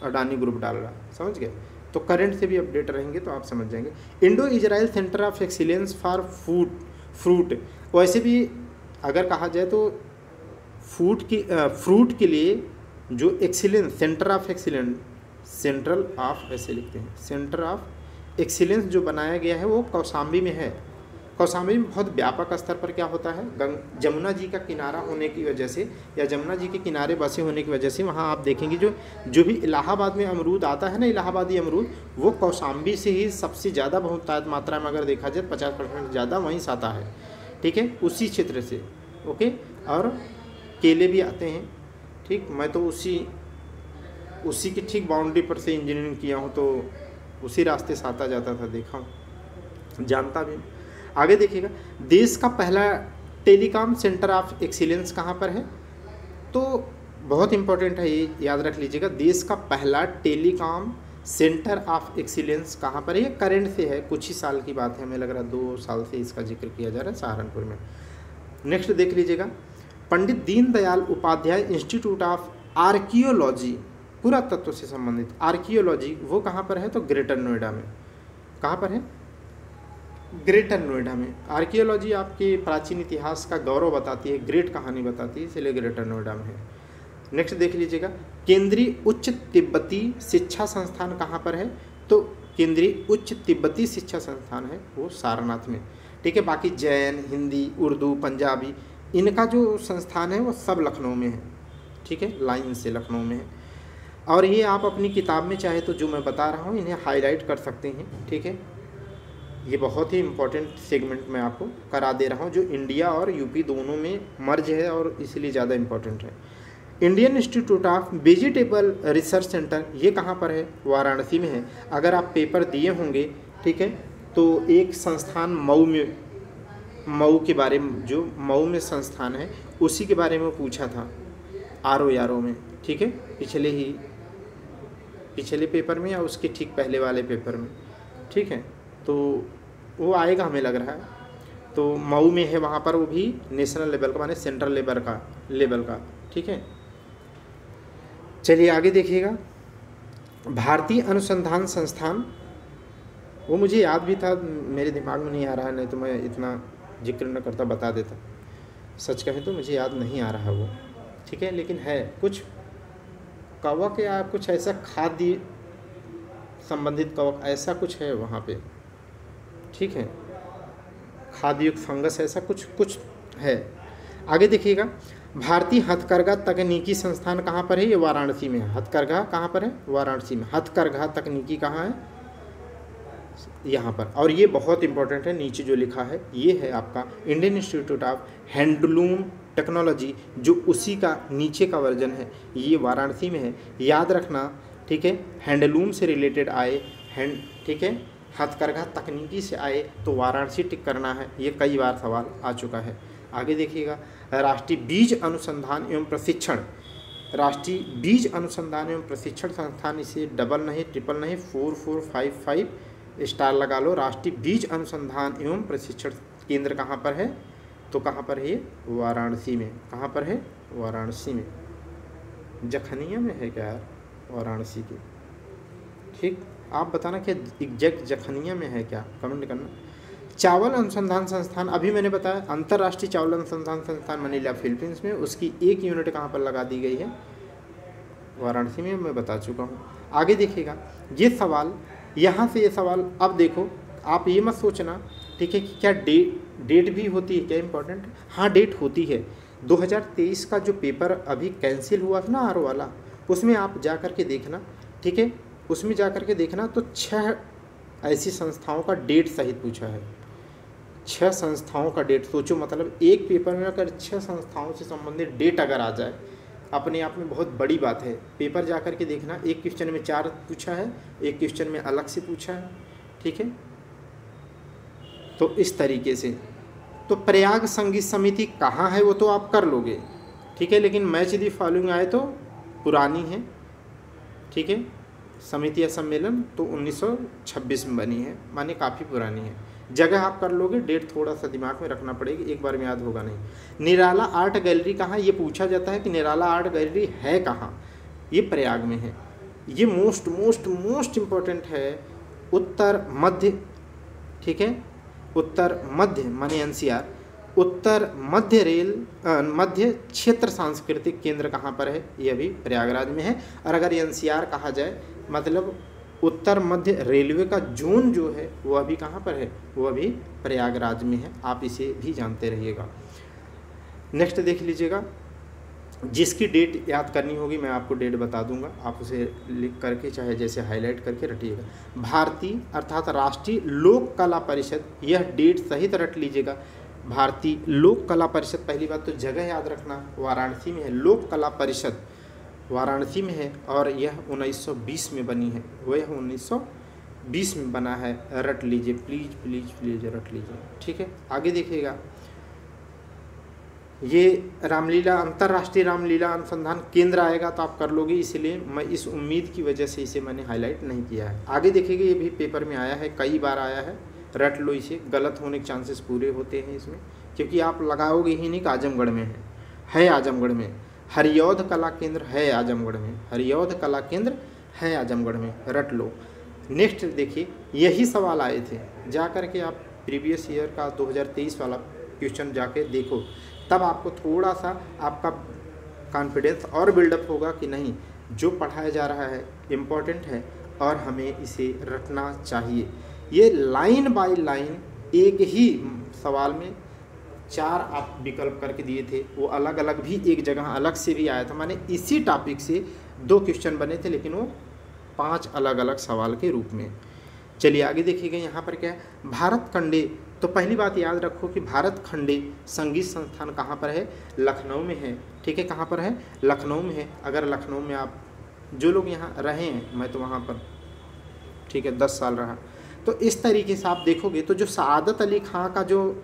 अडानी ग्रुप डाल रहा, समझ गए। तो करंट से भी अपडेट रहेंगे तो आप समझ जाएंगे। Indo Israel centre of excellence for fruit, वैसे भी अगर कहा जाए तो फ्रूट के लिए जो एक्सीलेंस सेंटर ऑफ एक्सीलेंस जो बनाया गया है वो कौशाम्बी में है। कौशाम्बी में बहुत व्यापक स्तर पर क्या होता है, जमुना जी का किनारा होने की वजह से या जमुना जी के किनारे बसे होने की वजह से वहाँ आप देखेंगे जो भी इलाहाबाद में अमरूद आता है ना, इलाहाबादी अमरूद, वो कौशाम्बी से ही सबसे ज़्यादा बहुत मात्रा में अगर देखा जाए 50% ज़्यादा वहीं से आता है, ठीक है, उसी क्षेत्र से। ओके, और केले भी आते हैं, ठीक। मैं तो उसी की ठीक बाउंड्री पर से इंजीनियरिंग किया हूँ, तो उसी रास्ते से आता जाता था, देखा हूँ, जानता भी। आगे देखिएगा, देश का पहला टेलीकॉम सेंटर ऑफ एक्सीलेंस कहाँ पर है, तो बहुत इंपॉर्टेंट है, ये याद रख लीजिएगा। देश का पहला टेलीकॉम सेंटर ऑफ एक्सीलेंस कहाँ पर है, ये करेंट से है, कुछ ही साल की बात है, हमें लग रहा है 2 साल से इसका जिक्र किया जा रहा है, सहारनपुर में। नेक्स्ट देख लीजिएगा, Pandit Deendayal Upadhyay institute of archaeology, पुरातत्व से संबंधित आर्कियोलॉजी, वो कहाँ पर है, तो ग्रेटर नोएडा में। कहाँ पर है, ग्रेटर नोएडा में। आर्कियोलॉजी आपके प्राचीन इतिहास का गौरव बताती है, ग्रेट कहानी बताती है, इसलिए ग्रेटर नोएडा में है। नेक्स्ट देख लीजिएगा, केंद्रीय उच्च तिब्बती शिक्षा संस्थान कहाँ पर है, तो केंद्रीय उच्च तिब्बती शिक्षा संस्थान है वो सारनाथ में, ठीक है। बाकी जैन, हिंदी, उर्दू, पंजाबी, इनका जो संस्थान है वो सब लखनऊ में है, ठीक है, लाइन से लखनऊ में है। और ये आप अपनी किताब में चाहे तो जो मैं बता रहा हूँ इन्हें हाईलाइट कर सकते हैं, ठीक है। ये बहुत ही इम्पोर्टेंट सेगमेंट मैं आपको करा दे रहा हूँ, जो इंडिया और यूपी दोनों में मर्ज है और इसलिए ज़्यादा इम्पोर्टेंट है। Indian institute of vegetable research centre, ये कहाँ पर है, वाराणसी में है। अगर आप पेपर दिए होंगे, ठीक है, तो एक संस्थान मऊ के बारे में, जो मऊ में संस्थान है उसी के बारे में पूछा था आरओ में, ठीक है, पिछले पेपर में या उसके ठीक पहले वाले पेपर में, ठीक है, तो वो आएगा हमें लग रहा है। तो मऊ में है, वहाँ पर वो भी नेशनल लेवल का, माने सेंट्रल लेवल का, ठीक है। चलिए आगे देखिएगा, भारतीय अनुसंधान संस्थान, वो मुझे याद भी था, मेरे दिमाग में नहीं आ रहा है, नहीं तो मैं इतना जिक्र न करता, बता देता। सच कहें तो मुझे याद नहीं आ रहा वो, ठीक है, लेकिन है कुछ कवक या कुछ ऐसा खाद्य संबंधित कवक, ऐसा कुछ है वहाँ पे, ठीक है, खाद्य युक्त फंगस, ऐसा कुछ है। आगे देखिएगा, भारतीय हथकरघा तकनीकी संस्थान कहाँ पर है, ये वाराणसी में है। हथकरघा कहाँ पर है, वाराणसी में। हथकरघा तकनीकी कहाँ है, यहाँ पर। और ये बहुत इंपॉर्टेंट है, नीचे जो लिखा है ये है आपका Indian institute of handloom technology, जो उसी का नीचे का वर्जन है, ये वाराणसी में है, याद रखना, ठीक है। हैंडलूम से रिलेटेड आए, ठीक है, हथकरघा तकनीकी से आए तो वाराणसी टिक करना है, ये कई बार सवाल आ चुका है। आगे देखिएगा, राष्ट्रीय बीज अनुसंधान एवं प्रशिक्षण, राष्ट्रीय बीज अनुसंधान एवं प्रशिक्षण संस्थान, इसे डबल नहीं, ट्रिपल नहीं, 4455 स्टार लगा लो। राष्ट्रीय बीज अनुसंधान एवं प्रशिक्षण केंद्र कहाँ पर है, तो कहाँ पर है, वाराणसी में। कहाँ पर है, वाराणसी में। जखनिया में है क्या यार, वाराणसी के, ठीक, आप बताना कि एग्जैक्ट जखनिया में है क्या, कमेंट करना। चावल अनुसंधान संस्थान, अभी मैंने बताया, अंतर्राष्ट्रीय चावल अनुसंधान संस्थान मनीला फिलीपींस में, उसकी एक यूनिट कहाँ पर लगा दी गई है, वाराणसी में, मैं बता चुका हूँ। आगे देखिएगा, ये सवाल, यहाँ से ये सवाल, अब देखो आप ये मत सोचना, ठीक है, कि क्या डेट भी होती है क्या इम्पोर्टेंट, हाँ डेट होती है। 2023 का जो पेपर अभी कैंसिल हुआ था ना आरओ वाला, उसमें आप जा कर के देखना, ठीक है, उसमें जा कर के देखना, तो 6 ऐसी संस्थाओं का डेट सहित पूछा है। 6 संस्थाओं का डेट, सोचो, मतलब एक पेपर में अगर 6 संस्थाओं से संबंधित डेट अगर आ जाए, अपने आप में बहुत बड़ी बात है। पेपर जा कर के देखना, एक क्वेश्चन में 4 पूछा है, एक क्वेश्चन में अलग से पूछा है, ठीक है। तो इस तरीके से, तो प्रयाग संगीत समिति कहाँ है वो तो आप कर लोगे, ठीक है, लेकिन मैच दी फॉलोइंग आए तो पुरानी है, ठीक है, समिति या सम्मेलन तो 1926 में बनी है, माने काफ़ी पुरानी है। जगह आप कर लोगे, डेट थोड़ा सा दिमाग में रखना पड़ेगी, एक बार में याद होगा नहीं। निराला आर्ट गैलरी कहाँ, ये पूछा जाता है कि निराला आर्ट गैलरी है कहाँ, ये प्रयाग में है। ये मोस्ट इम्पोर्टेंट है, उत्तर मध्य, ठीक है, उत्तर मध्य माने एनसीआर, उत्तर मध्य क्षेत्र सांस्कृतिक केंद्र कहाँ पर है, ये भी प्रयागराज में है। और अगर एनसीआर कहा जाए, मतलब उत्तर मध्य रेलवे का जोन जो है वो अभी कहाँ पर है, वो अभी प्रयागराज में है। आप इसे भी जानते रहिएगा। नेक्स्ट देख लीजिएगा, जिसकी डेट याद करनी होगी मैं आपको डेट बता दूंगा, आप उसे लिख करके चाहे जैसे हाईलाइट करके रटिएगा। भारतीय अर्थात राष्ट्रीय लोक कला परिषद, यह डेट सहित रट लीजिएगा। भारतीय लोक कला परिषद, पहली बात तो जगह याद रखना, वाराणसी में है। लोक कला परिषद वाराणसी में है और यह 1920 में बनी है, वह 1920 में बना है। रट लीजिए प्लीज प्लीज प्लीज, रट लीजिए। ठीक है, आगे देखिएगा, ये रामलीला अंतर्राष्ट्रीय रामलीला अनुसंधान केंद्र आएगा तो आप कर लोगे, इसलिए मैं इस उम्मीद की वजह से इसे मैंने हाईलाइट नहीं किया है। आगे देखिएगा, ये भी पेपर में आया है, कई बार आया है, रट लो इसे, गलत होने के चांसेस पूरे होते हैं इसमें, क्योंकि आप लगाओगे ही नहीं कि आजमगढ़ में है आजमगढ़ में। हरियौध कला केंद्र है आजमगढ़ में, हरियौध कला केंद्र है आजमगढ़ में, रट लो। नेक्स्ट देखिए, यही सवाल आए थे, जा कर के आप प्रीवियस ईयर का 2023 वाला क्वेश्चन जाके देखो, तब आपको थोड़ा सा आपका कॉन्फिडेंस और बिल्डअप होगा कि नहीं, जो पढ़ाया जा रहा है इम्पोर्टेंट है और हमें इसे रटना चाहिए। ये लाइन बाय लाइन एक ही सवाल में 4 आप विकल्प करके दिए थे, वो अलग अलग भी एक जगह अलग से भी आया था, माने इसी टॉपिक से 2 क्वेश्चन बने थे, लेकिन वो 5 अलग अलग सवाल के रूप में। चलिए आगे देखिएगा, यहाँ पर क्या है, भारत खंडे। तो पहली बात याद रखो कि भारत खंडे संगीत संस्थान कहाँ पर है, लखनऊ में है। ठीक है, कहाँ पर है, लखनऊ में है। अगर लखनऊ में आप जो लोग यहाँ रहे हैं, मैं तो वहाँ पर ठीक है 10 साल रहा, तो इस तरीके से आप देखोगे तो जो सआदत अली खां का जो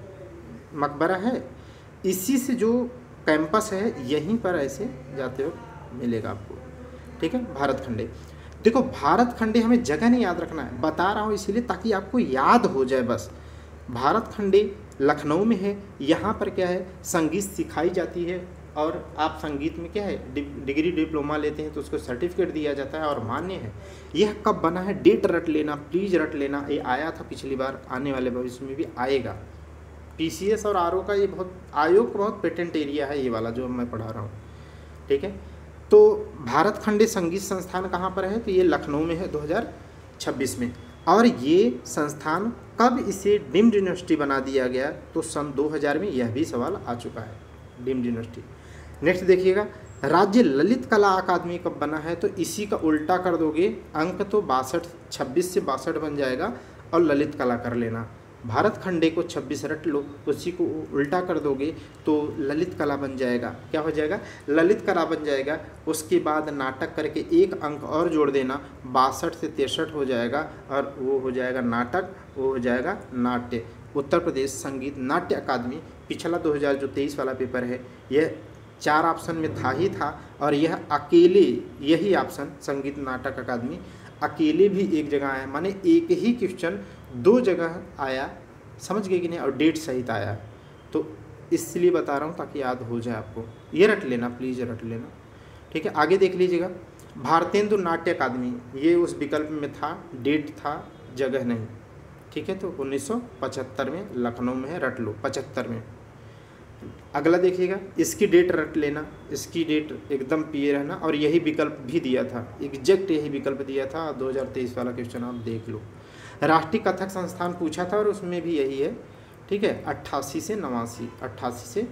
मकबरा है, इसी से जो कैंपस है यहीं पर ऐसे जाते हो मिलेगा आपको। ठीक है, भारत खंडे। देखो भारत खंडे हमें जगह नहीं याद रखना है, बता रहा हूँ इसीलिए ताकि आपको याद हो जाए बस। भारत खंडे लखनऊ में है, यहाँ पर क्या है, संगीत सिखाई जाती है और आप संगीत में क्या है डिग्री डिप्लोमा लेते हैं तो उसको सर्टिफिकेट दिया जाता है और मान्य है। यह कब बना है, डेट रट लेना प्लीज, रट लेना। ये आया था पिछली बार, आने वाले भविष्य में भी आएगा। पीसीएस और आरओ का ये बहुत आयोग का बहुत पेटेंट एरिया है ये वाला जो मैं पढ़ा रहा हूँ। ठीक है, तो भारत खंडे संगीत संस्थान कहाँ पर है, तो ये लखनऊ में है 2026 में। और ये संस्थान कब इसे डीम्ड यूनिवर्सिटी बना दिया गया, तो सन 2000 में यह भी सवाल आ चुका है, डीम्ड यूनिवर्सिटी। नेक्स्ट देखिएगा, राज्य ललित कला अकादमी कब बना है, तो इसी का उल्टा कर दोगे, अंक तो 26 से 62 बन जाएगा और ललित कला कर लेना। भारत खंडे को 26 रट लो, उसी को उल्टा कर दोगे तो ललित कला बन जाएगा। क्या हो जाएगा, ललित कला बन जाएगा। उसके बाद नाटक करके 1 अंक और जोड़ देना, 62 से 63 हो जाएगा और वो हो जाएगा नाटक, वो हो जाएगा नाट्य। उत्तर प्रदेश संगीत नाट्य अकादमी, पिछला 2023 वाला पेपर है, यह 4 ऑप्शन में था ही था और यह अकेले यही ऑप्शन संगीत नाटक अकादमी अकेले भी एक जगह आया, माने एक ही क्वेश्चन 2 जगह आया, समझ गए कि नहीं, और डेट सहित आया। तो इसलिए बता रहा हूँ ताकि याद हो जाए आपको, ये रट लेना प्लीज़, रट लेना। ठीक है, आगे देख लीजिएगा, भारतेंदु नाट्य अकादमी, ये उस विकल्प में था, डेट था, जगह नहीं। ठीक है, तो 1975 में लखनऊ में है, रट लो 75 में। अगला देखिएगा, इसकी डेट रट लेना, इसकी डेट एकदम पिए रहना, और यही विकल्प भी दिया था, एग्जैक्ट यही विकल्प दिया था, 2023 वाला क्वेश्चन आप देख लो। राष्ट्रीय कथक संस्थान पूछा था और उसमें भी यही है। ठीक है, 88 से 89, 88 से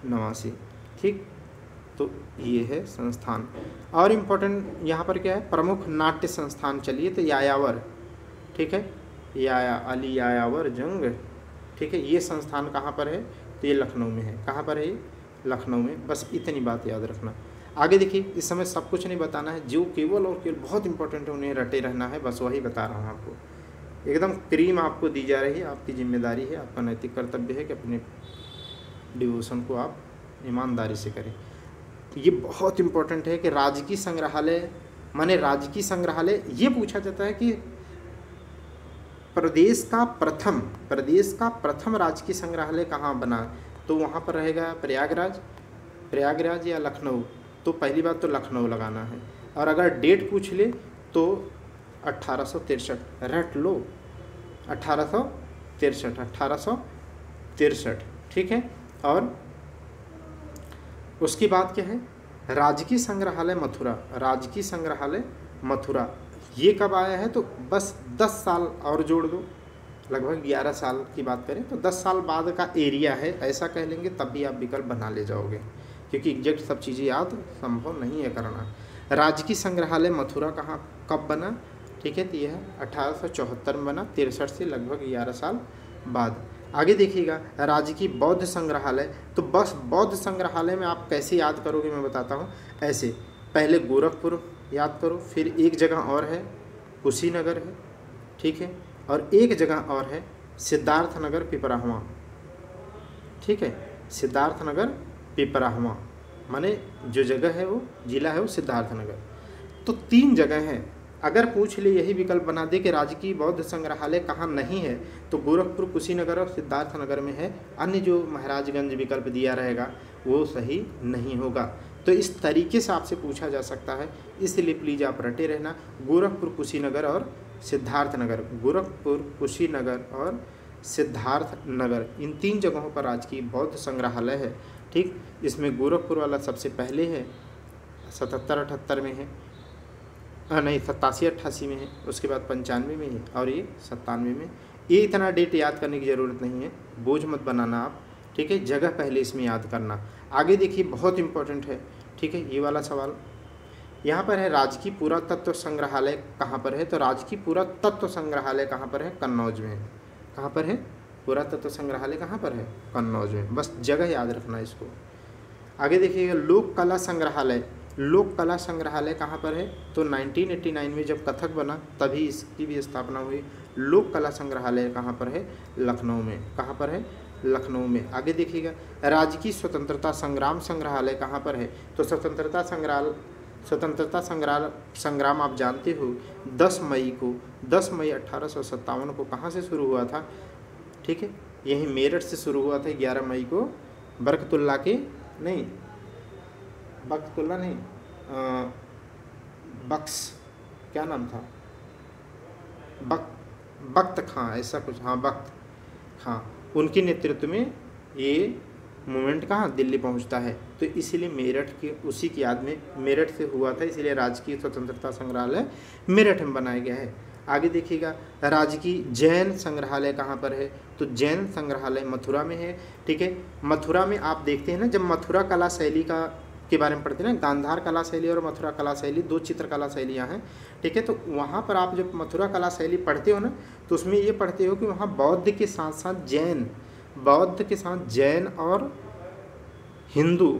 89। ठीक, तो ये है संस्थान। और इम्पोर्टेंट यहाँ पर क्या है, प्रमुख नाट्य संस्थान, चलिए तो यायावर। ठीक है, अली यायावर जंग। ठीक है, ये संस्थान कहाँ पर है, तो ये लखनऊ में है। कहाँ पर है, लखनऊ में। बस इतनी बात याद रखना। आगे देखिए, इस समय सब कुछ नहीं बताना है, जो केवल और केवल बहुत इंपॉर्टेंट है उन्हें रटे रहना है, बस वही बता रहा हूँ आपको। एकदम क्रीम आपको दी जा रही है, आपकी जिम्मेदारी है, आपका नैतिक कर्तव्य है कि अपने डिवोशन को आप ईमानदारी से करें। ये बहुत इंपॉर्टेंट है कि राजकीय संग्रहालय, माने राजकीय संग्रहालय, ये पूछा जाता है कि प्रदेश का प्रथम राजकीय संग्रहालय कहाँ बना, तो वहाँ पर रहेगा प्रयागराज या लखनऊ। तो पहली बात तो लखनऊ लगाना है, और अगर डेट पूछ ले तो 1863 रट लो, 1863। ठीक है, और उसकी बात क्या है, राजकीय संग्रहालय मथुरा ये कब आया है, तो बस 10 साल और जोड़ दो, लगभग 11 साल की बात करें तो 10 साल बाद का एरिया है, ऐसा कह लेंगे, तब भी आप विकल्प बना ले जाओगे, क्योंकि एग्जैक्ट सब चीज़ें याद संभव नहीं है करना। राजकीय संग्रहालय मथुरा कहाँ कब बना, ठीक है, तो यह 1874 में बना, 63 से लगभग 11 साल बाद। आगे देखिएगा, राजकीय बौद्ध संग्रहालय, तो बस बौद्ध संग्रहालय में आप कैसे याद करोगे मैं बताता हूँ। ऐसे पहले गोरखपुर याद करो, फिर एक जगह और है कुशीनगर है, ठीक है, और एक जगह और है सिद्धार्थनगर पिपराहुआ, ठीक है, सिद्धार्थनगर पिपराहुआ, माने जो जगह है वो जिला है वो सिद्धार्थनगर। तो 3 जगह हैं। अगर पूछ ले यही विकल्प बना दे कि राजकीय बौद्ध संग्रहालय कहाँ नहीं है, तो गोरखपुर, कुशीनगर और सिद्धार्थनगर में है, अन्य जो महाराजगंज विकल्प दिया रहेगा वो सही नहीं होगा। तो इस तरीके से आपसे पूछा जा सकता है, इसलिए प्लीज़ आप रटे रहना, गोरखपुर, कुशीनगर और सिद्धार्थनगर, गोरखपुर, कुशीनगर और सिद्धार्थनगर, इन 3 जगहों पर राजकीय बौद्ध संग्रहालय है, ठीक। इसमें गोरखपुर वाला सबसे पहले है, 77-78 में है, नहीं 87-88 में है, उसके बाद 95 में है, और ये 97 में। ये इतना डेट याद करने की ज़रूरत नहीं है, बोझ मत बनाना आप, ठीक है, जगह पहले इसमें याद करना। आगे देखिए, बहुत इंपॉर्टेंट है, ठीक है, ये वाला सवाल यहाँ पर है, राजकीय पुरातत्व संग्रहालय कहाँ पर है, तो राजकीय पुरातत्व संग्रहालय कहाँ पर है, कन्नौज में है। कहाँ पर है, पुरातत्व संग्रहालय कहाँ पर है, कन्नौज में, बस जगह याद रखना इसको। आगे देखिएगा, लोक कला संग्रहालय, लोक कला संग्रहालय कहाँ पर है, तो 1989 में जब कथक बना तभी इसकी भी स्थापना हुई। लोक कला संग्रहालय कहाँ पर है, लखनऊ में। कहाँ पर है, लखनऊ में। आगे देखिएगा, राजकीय स्वतंत्रता संग्राम संग्रहालय कहाँ पर है, तो स्वतंत्रता संग्राम आप जानते हो 10 मई 1857 को कहाँ से शुरू हुआ था, ठीक है, यही मेरठ से शुरू हुआ था। 11 मई को बरकतुल्ला के नहीं, बख्तुल्ला नहीं, बख्श, क्या नाम था, बख्त खां, ऐसा कुछ, हाँ बख्त खां, उनके नेतृत्व में ये मूवमेंट कहाँ, दिल्ली पहुंचता है। तो इसीलिए मेरठ के, उसी की याद में मेरठ से हुआ था, इसलिए राजकीय स्वतंत्रता संग्रहालय मेरठ में बनाया गया है। आगे देखिएगा, राजकीय जैन संग्रहालय कहाँ पर है, तो जैन संग्रहालय मथुरा में है, ठीक है। मथुरा में आप देखते हैं ना, जब मथुरा कला शैली के बारे में पढ़ते हैं ना, गांधार कला शैली और मथुरा कला शैली, 2 चित्रकला शैलियाँ हैं, ठीक है। तो वहाँ पर आप जब मथुरा कला शैली पढ़ते हो ना, तो उसमें ये पढ़ते हो कि वहाँ बौद्ध के साथ साथ जैन, बौद्ध के साथ जैन और हिंदू,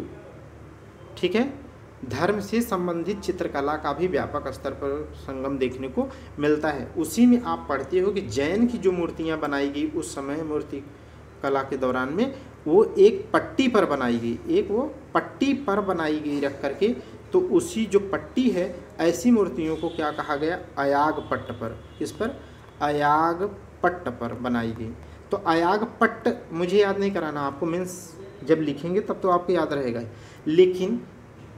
ठीक है, धर्म से संबंधित चित्रकला का भी व्यापक स्तर पर संगम देखने को मिलता है। उसी में आप पढ़ते हो कि जैन की जो मूर्तियाँ बनाई गई उस समय मूर्ति कला के दौरान में, वो एक पट्टी पर बनाई गई, एक वो पट्टी पर बनाई गई रख करके, तो उसी जो पट्टी है, ऐसी मूर्तियों को क्या कहा गया, अयाग पट्ट पर, किस पर, अयाग पट्ट पर बनाई गई। तो अयाग पट्ट मुझे याद नहीं कराना आपको, मीन्स जब लिखेंगे तब तो आपको याद रहेगा, लेकिन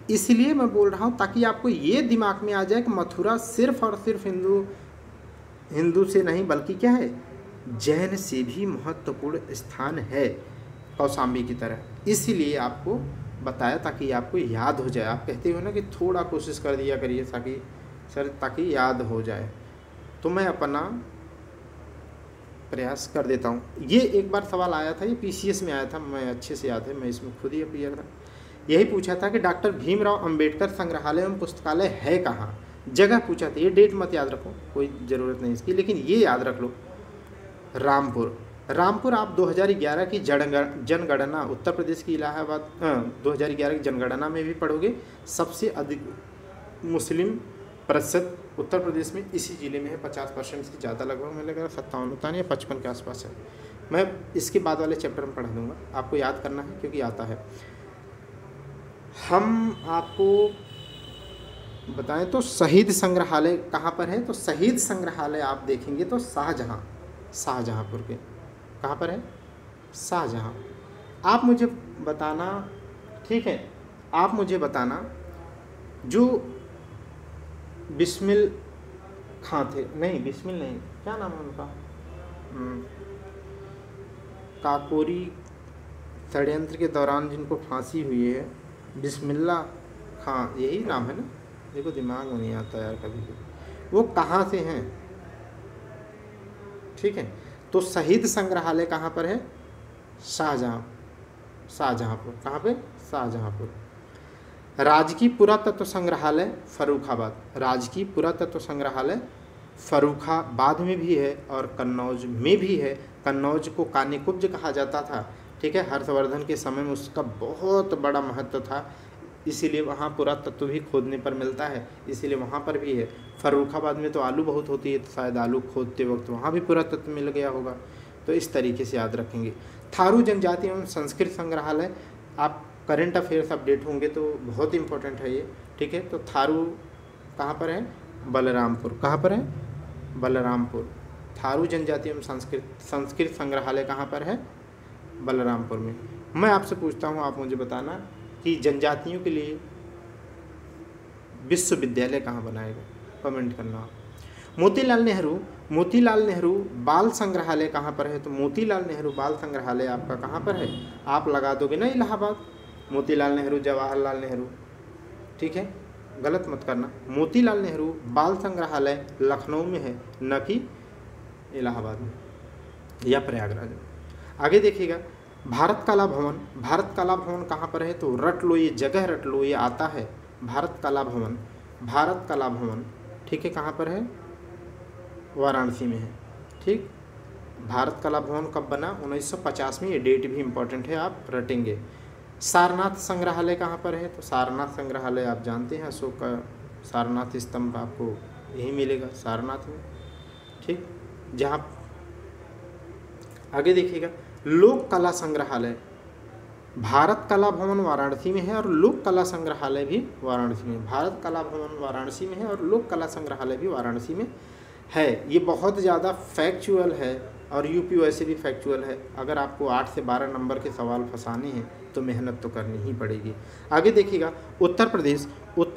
इसलिए मैं बोल रहा हूँ ताकि आपको ये दिमाग में आ जाए कि मथुरा सिर्फ और सिर्फ हिंदू से नहीं, बल्कि क्या है, जैन से भी महत्वपूर्ण स्थान है कौशाम्बी की तरह। इसीलिए आपको बताया ताकि आपको याद हो जाए। आप कहते हो ना कि थोड़ा कोशिश कर दिया करिए ताकि याद हो जाए, तो मैं अपना प्रयास कर देता हूँ। ये एक बार सवाल आया था, ये PCS में आया था, मैं अच्छे से याद है, मैं इसमें खुद ही अपीयर था। यही पूछा था कि डॉक्टर भीमराव अंबेडकर संग्रहालय एवं पुस्तकालय है कहाँ, जगह पूछा था। ये डेट मत याद रखो, कोई ज़रूरत नहीं इसकी, लेकिन ये याद रख लो, रामपुर आप 2011 की जनगणना, उत्तर प्रदेश की इलाहाबाद 2011 की जनगणना में भी पढ़ोगे। सबसे अधिक मुस्लिम प्रतिशत उत्तर प्रदेश में इसी ज़िले में है, 50% से ज़्यादा, लगभग मुझे लग रहा है 57 या 55 के आसपास है। मैं इसके बाद वाले चैप्टर में पढ़ा दूँगा, आपको याद करना है क्योंकि आता है। हम आपको बताएं तो शहीद संग्रहालय कहाँ पर है, तो शहीद संग्रहालय आप देखेंगे तो शाहजहाँपुर के, कहाँ पर है, शाहजहाँ। आप मुझे बताना, ठीक है, आप मुझे बताना जो बिस्मिल खां थे, नहीं बिस्मिल नहीं, क्या नाम है उनका, काकोरी षड्यंत्र के दौरान जिनको फांसी हुई है, बिस्मिल्ला खां, यही नाम है ना, देखो दिमाग में नहीं आता यार कभी भी, वो कहाँ से हैं, ठीक है। तो शहीद संग्रहालय कहाँ पर है? शाहजहाँपुर। कहाँ पे? शाहजहाँपुर। राजकीय पुरातत्व संग्रहालय फर्रुखाबाद, राजकीय पुरातत्व संग्रहालय फर्रुखाबाद में भी है और कन्नौज में भी है। कन्नौज को कानीकुब्ज कहा जाता था, ठीक है। हर्षवर्धन के समय में उसका बहुत बड़ा महत्व था, इसीलिए वहाँ पुरातत्व भी खोदने पर मिलता है, इसीलिए वहाँ पर भी है। फर्रुखाबाद में तो आलू बहुत होती है, तो शायद आलू खोदते वक्त वहाँ भी पुरातत्व मिल गया होगा, तो इस तरीके से याद रखेंगे। थारू जनजाति एवं संस्कृत संग्रहालय, आप करंट अफेयर्स अपडेट होंगे तो बहुत इंपॉर्टेंट है ये, ठीक है। तो थारू कहाँ पर है? बलरामपुर। कहाँ पर है? बलरामपुर। थारू जनजाति एवं संस्कृत संग्रहालय कहाँ पर है? बलरामपुर में। मैं आपसे पूछता हूँ, आप मुझे बताना कि जनजातियों के लिए विश्वविद्यालय कहाँ बनाएगा, कमेंट करना। मोतीलाल नेहरू बाल संग्रहालय कहाँ पर है? तो मोतीलाल नेहरू बाल संग्रहालय आपका कहाँ पर है? आप लगा दोगे ना इलाहाबाद, मोतीलाल नेहरू जवाहरलाल नेहरू, ठीक है, गलत मत करना। मोतीलाल नेहरू बाल संग्रहालय लखनऊ में है, न कि इलाहाबाद में या प्रयागराज में। आगे देखिएगा, भारत कला भवन कहाँ पर है? तो रटलो, ये जगह रटलो, ये आता है भारत कला भवन, ठीक है। कहाँ पर है? वाराणसी में है, ठीक। भारत कला भवन कब बना? 1950 में, ये डेट भी इम्पोर्टेंट है, आप रटेंगे। सारनाथ संग्रहालय कहाँ पर है? तो सारनाथ संग्रहालय आप जानते हैं, अशोक का सारनाथ स्तंभ आपको यही मिलेगा सारनाथ में, ठीक। जहाँ आगे देखिएगा, लोक कला संग्रहालय, भारत कला भवन वाराणसी में है और लोक कला संग्रहालय भी वाराणसी में। भारत कला भवन वाराणसी में है और लोक कला संग्रहालय भी वाराणसी में है। ये बहुत ज़्यादा फैक्चुअल है और यूपी वैसे भी फैक्चुअल है। अगर आपको 8 से 12 नंबर के सवाल फंसाने हैं तो मेहनत तो करनी ही पड़ेगी। आगे देखिएगा, उत्तर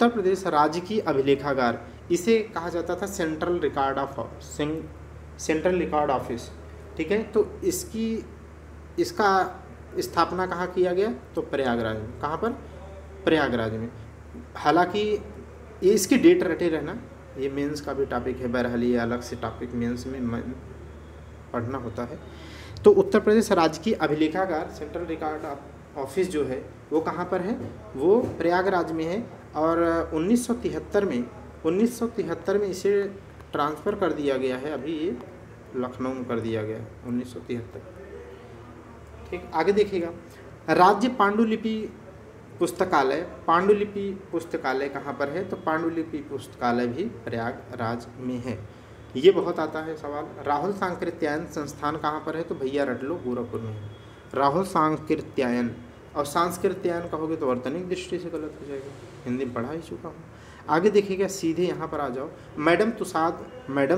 प्रदेश राजकीय अभिलेखागार, इसे कहा जाता था सेंट्रल रिकॉर्ड ऑफिस, ठीक है। तो इसका स्थापना कहाँ किया गया? तो प्रयागराज में। कहाँ पर? प्रयागराज में। हालांकि ये इसकी डेट रटे रहना, ये मेंस का भी टॉपिक है, बहरहाल ये अलग से टॉपिक मेंस में पढ़ना होता है। तो उत्तर प्रदेश राजकीय अभिलेखागार सेंट्रल रिकॉर्ड ऑफिस जो है वो कहाँ पर है? वो प्रयागराज में है। और 1973 में इसे ट्रांसफ़र कर दिया गया है, अभी ये लखनऊ में कर दिया गया है 1973, ठीक। आगे देखिएगा, राज्य पांडुलिपि पुस्तकालय कहाँ पर है? तो पांडुलिपि पुस्तकालय भी प्रयागराज में है। ये बहुत आता है सवाल। राहुल सांकृत्यायन संस्थान कहाँ पर है? तो भैया रट लो, गोरखपुर में है राहुल सांकृत्यायन। और सांस्कृत्यायन कहोगे तो वर्तनिक दृष्टि से गलत हो जाएगा, हिंदी में पढ़ा ही चुका हूँ। आगे देखिएगा, सीधे यहाँ पर आ जाओ, मैडम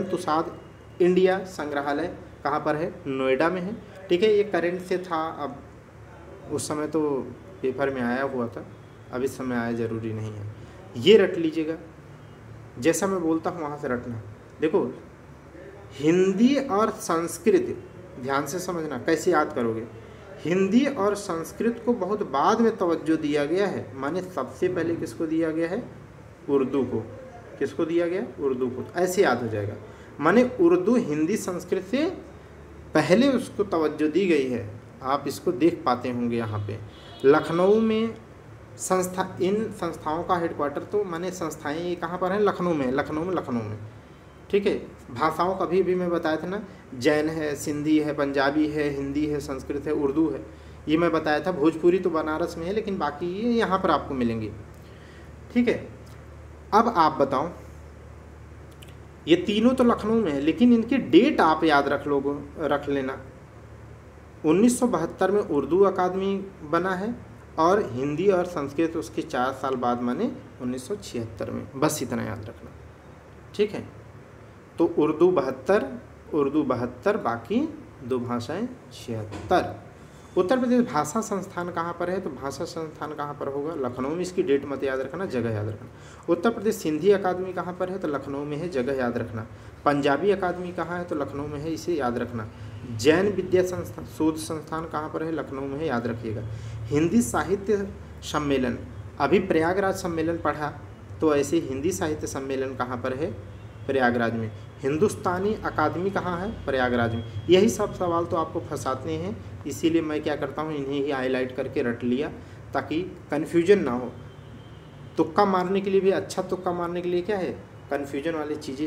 तुसाद इंडिया संग्रहालय कहाँ पर है? नोएडा में है, ठीक है। ये करंट से था, अब उस समय तो पेपर में आया हुआ था, अब इस समय आया ज़रूरी नहीं है। ये रट लीजिएगा, जैसा मैं बोलता हूँ वहाँ से रटना। देखो, हिंदी और संस्कृत ध्यान से समझना, कैसे याद करोगे। हिंदी और संस्कृत को बहुत बाद में तवज्जो दिया गया है, माने सबसे पहले किसको दिया गया है? उर्दू को। किसको दिया गया? उर्दू को। ऐसे याद हो जाएगा, माने उर्दू हिंदी संस्कृत से पहले उसको तवज्जो दी गई है। आप इसको देख पाते होंगे यहाँ पे। लखनऊ में इन संस्थाओं का हेडक्वार्टर, तो माने संस्थाएं ये कहाँ पर हैं? लखनऊ में, ठीक है। भाषाओं का भी मैं बताया था ना, जैन है, सिंधी है, पंजाबी है, हिंदी है, संस्कृत है, उर्दू है, ये मैं बताया था। भोजपुरी तो बनारस में है, लेकिन बाकी ये यहाँ पर आपको मिलेंगी, ठीक है। अब आप बताओ, ये तीनों तो लखनऊ में है, लेकिन इनकी डेट आप याद रख लेना। 1972 में उर्दू अकादमी बना है और हिंदी और संस्कृत उसके 4 साल बाद, माने 1976 में। बस इतना याद रखना, ठीक है। तो उर्दू 72, बाकी 2 भाषाएं 76। उत्तर प्रदेश भाषा संस्थान कहाँ पर है? तो भाषा संस्थान कहाँ पर होगा? लखनऊ में। इसकी डेट मत याद रखना, जगह याद रखना। उत्तर प्रदेश सिंधी अकादमी कहाँ पर है? तो लखनऊ में है, जगह याद रखना। पंजाबी अकादमी कहाँ है? तो लखनऊ में है, इसे याद रखना। जैन विद्या शोध संस्थान कहाँ पर है? लखनऊ में है, याद रखिएगा। हिंदी साहित्य सम्मेलन, अभी प्रयागराज सम्मेलन पढ़ा, तो ऐसे हिंदी साहित्य सम्मेलन कहाँ पर है? प्रयागराज में। हिंदुस्तानी अकादमी कहाँ है? प्रयागराज में। यही सब सवाल तो आपको फंसाते हैं, इसीलिए मैं क्या करता हूँ, इन्हें ही हाईलाइट करके रट लिया ताकि कन्फ्यूजन ना हो। तुक्का मारने के लिए भी, अच्छा तुक्का मारने के लिए क्या है, कन्फ्यूजन वाली चीज़ें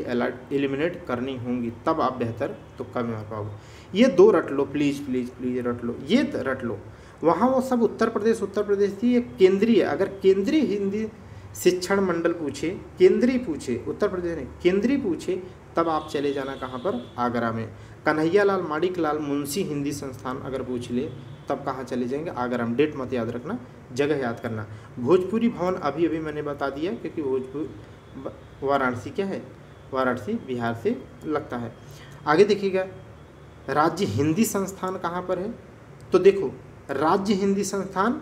एलिमिनेट करनी होंगी, तब आप बेहतर तुक्का मार पाओगे। ये 2 रट लो प्लीज़ प्लीज़ प्लीज़, रट लो, ये रट लो। वहाँ वो सब उत्तर प्रदेश थी, ये केंद्रीय। अगर केंद्रीय हिंदी शिक्षण मंडल पूछे, केंद्रीय पूछे, उत्तर प्रदेश नहीं, केंद्रीय पूछे, तब आप चले जाना कहाँ पर? आगरा में। कन्हैया लाल माणिक लाल मुंशी हिंदी संस्थान अगर पूछ ले, तब कहाँ चले जाएंगे? आगरा में। डेट मत याद रखना, जगह याद करना। भोजपुरी भवन अभी अभी मैंने बता दिया, क्योंकि भोजपुर वाराणसी क्या है? वाराणसी बिहार से लगता है। आगे देखिएगा, राज्य हिंदी संस्थान कहाँ पर है? तो देखो, राज्य हिंदी संस्थान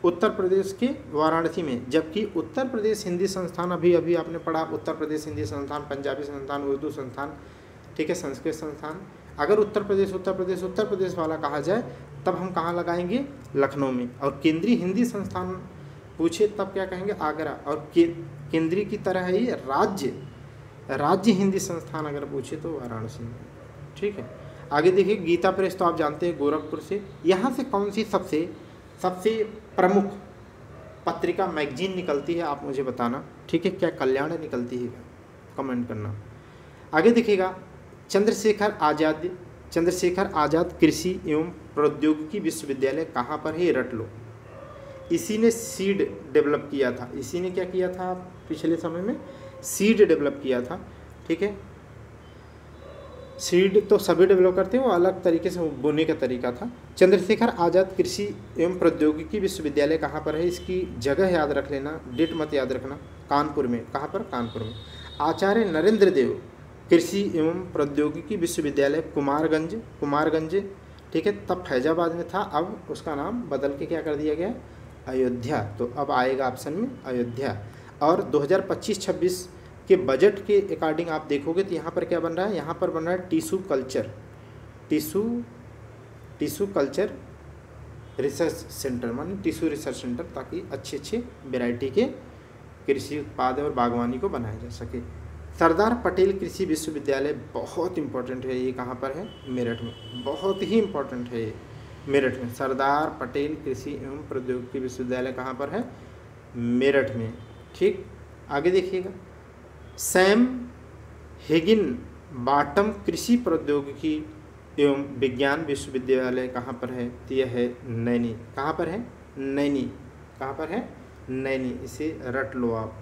उत्तर प्रदेश के वाराणसी में, जबकि उत्तर प्रदेश हिंदी संस्थान अभी अभी आपने पढ़ा, उत्तर प्रदेश हिंदी संस्थान, पंजाबी संस्थान, उर्दू संस्थान, ठीक है, संस्कृत संस्थान। अगर उत्तर प्रदेश वाला कहा जाए, तब हम कहाँ लगाएंगे? लखनऊ में। और केंद्रीय हिंदी संस्थान पूछे, तब क्या कहेंगे? आगरा। और केंद्रीय की तरह है ये राज्य हिंदी संस्थान अगर पूछे तो वाराणसी में, ठीक है। आगे देखिए, गीता प्रेस तो आप जानते हैं गोरखपुर से। यहाँ से कौन सी सबसे प्रमुख पत्रिका मैगजीन निकलती है, आप मुझे बताना, ठीक है। क्या कल्याण निकलती है, कमेंट करना। आगे देखिएगा, चंद्रशेखर आज़ाद कृषि एवं प्रौद्योगिकी विश्वविद्यालय कहाँ पर है? रट लो। इसी ने सीड डेवलप किया था, इसी ने क्या किया था? पिछले समय में सीड डेवलप किया था, ठीक है। सीड तो सभी डेवलप करते हैं, वो अलग तरीके से बोने का तरीका था। चंद्रशेखर आज़ाद कृषि एवं प्रौद्योगिकी विश्वविद्यालय कहाँ पर है? इसकी जगह याद रख लेना, डेट मत याद रखना। कानपुर में। कहाँ पर? कानपुर में। आचार्य नरेंद्र देव कृषि एवं प्रौद्योगिकी विश्वविद्यालय कुमारगंज, ठीक है। तब फैजाबाद में था, अब उसका नाम बदल के क्या कर दिया गया? अयोध्या। तो अब आएगा ऑप्शन में अयोध्या। और 2025-26 के बजट के अकॉर्डिंग आप देखोगे तो यहाँ पर क्या बन रहा है? यहाँ पर बन रहा है टिश्यू कल्चर रिसर्च सेंटर, माने टिश्यू रिसर्च सेंटर, ताकि अच्छे वैरायटी के कृषि उत्पाद और बागवानी को बनाया जा सके। सरदार पटेल कृषि विश्वविद्यालय बहुत इंपॉर्टेंट है, ये कहाँ पर है? मेरठ में। बहुत ही इंपॉर्टेंट है ये, मेरठ में। सरदार पटेल कृषि एवं प्रौद्योगिकी विश्वविद्यालय कहाँ पर है? मेरठ में, ठीक। आगे देखिएगा, सैम हिगिनबॉटम कृषि प्रौद्योगिकी एवं विज्ञान विश्वविद्यालय कहाँ पर है? तो यह है नैनी। कहाँ पर है? नैनी। कहाँ पर है? नैनी। इसे रट लो आप,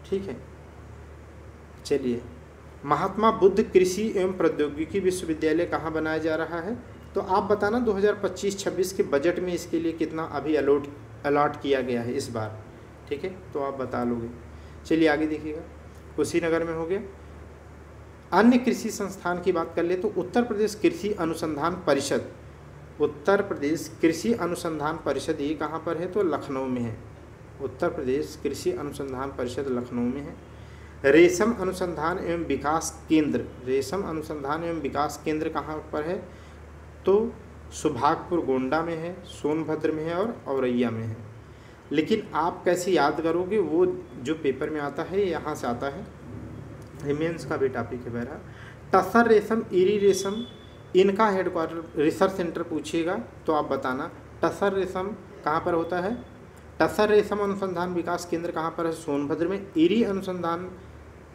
ठीक है। चलिए, महात्मा बुद्ध कृषि एवं प्रौद्योगिकी विश्वविद्यालय कहाँ बनाया जा रहा है? तो आप बताना 2025-26 के बजट में इसके लिए कितना अभी अलॉट किया गया है इस बार, ठीक है, तो आप बता लोगे। चलिए आगे देखिएगा, कुशीनगर में हो गया। अन्य कृषि संस्थान की बात कर ले तो उत्तर प्रदेश कृषि अनुसंधान परिषद ये कहाँ पर है? तो लखनऊ में है। उत्तर प्रदेश कृषि अनुसंधान परिषद लखनऊ में है। रेशम अनुसंधान एवं विकास केंद्र कहाँ पर है? तो सुभागपुर गोंडा में है, सोनभद्र में है और औरैया में है। लेकिन आप कैसे याद करोगे? वो जो पेपर में आता है यहाँ से आता है, मेंस का भी टॉपिक है बहरा। टसर रेशम, इरी रेशम, इनका हेडक्वार्टर रिसर्च सेंटर पूछिएगा तो आप बताना टसर रेशम कहाँ पर होता है? टसर रेशम अनुसंधान विकास केंद्र कहाँ पर है? सोनभद्र में।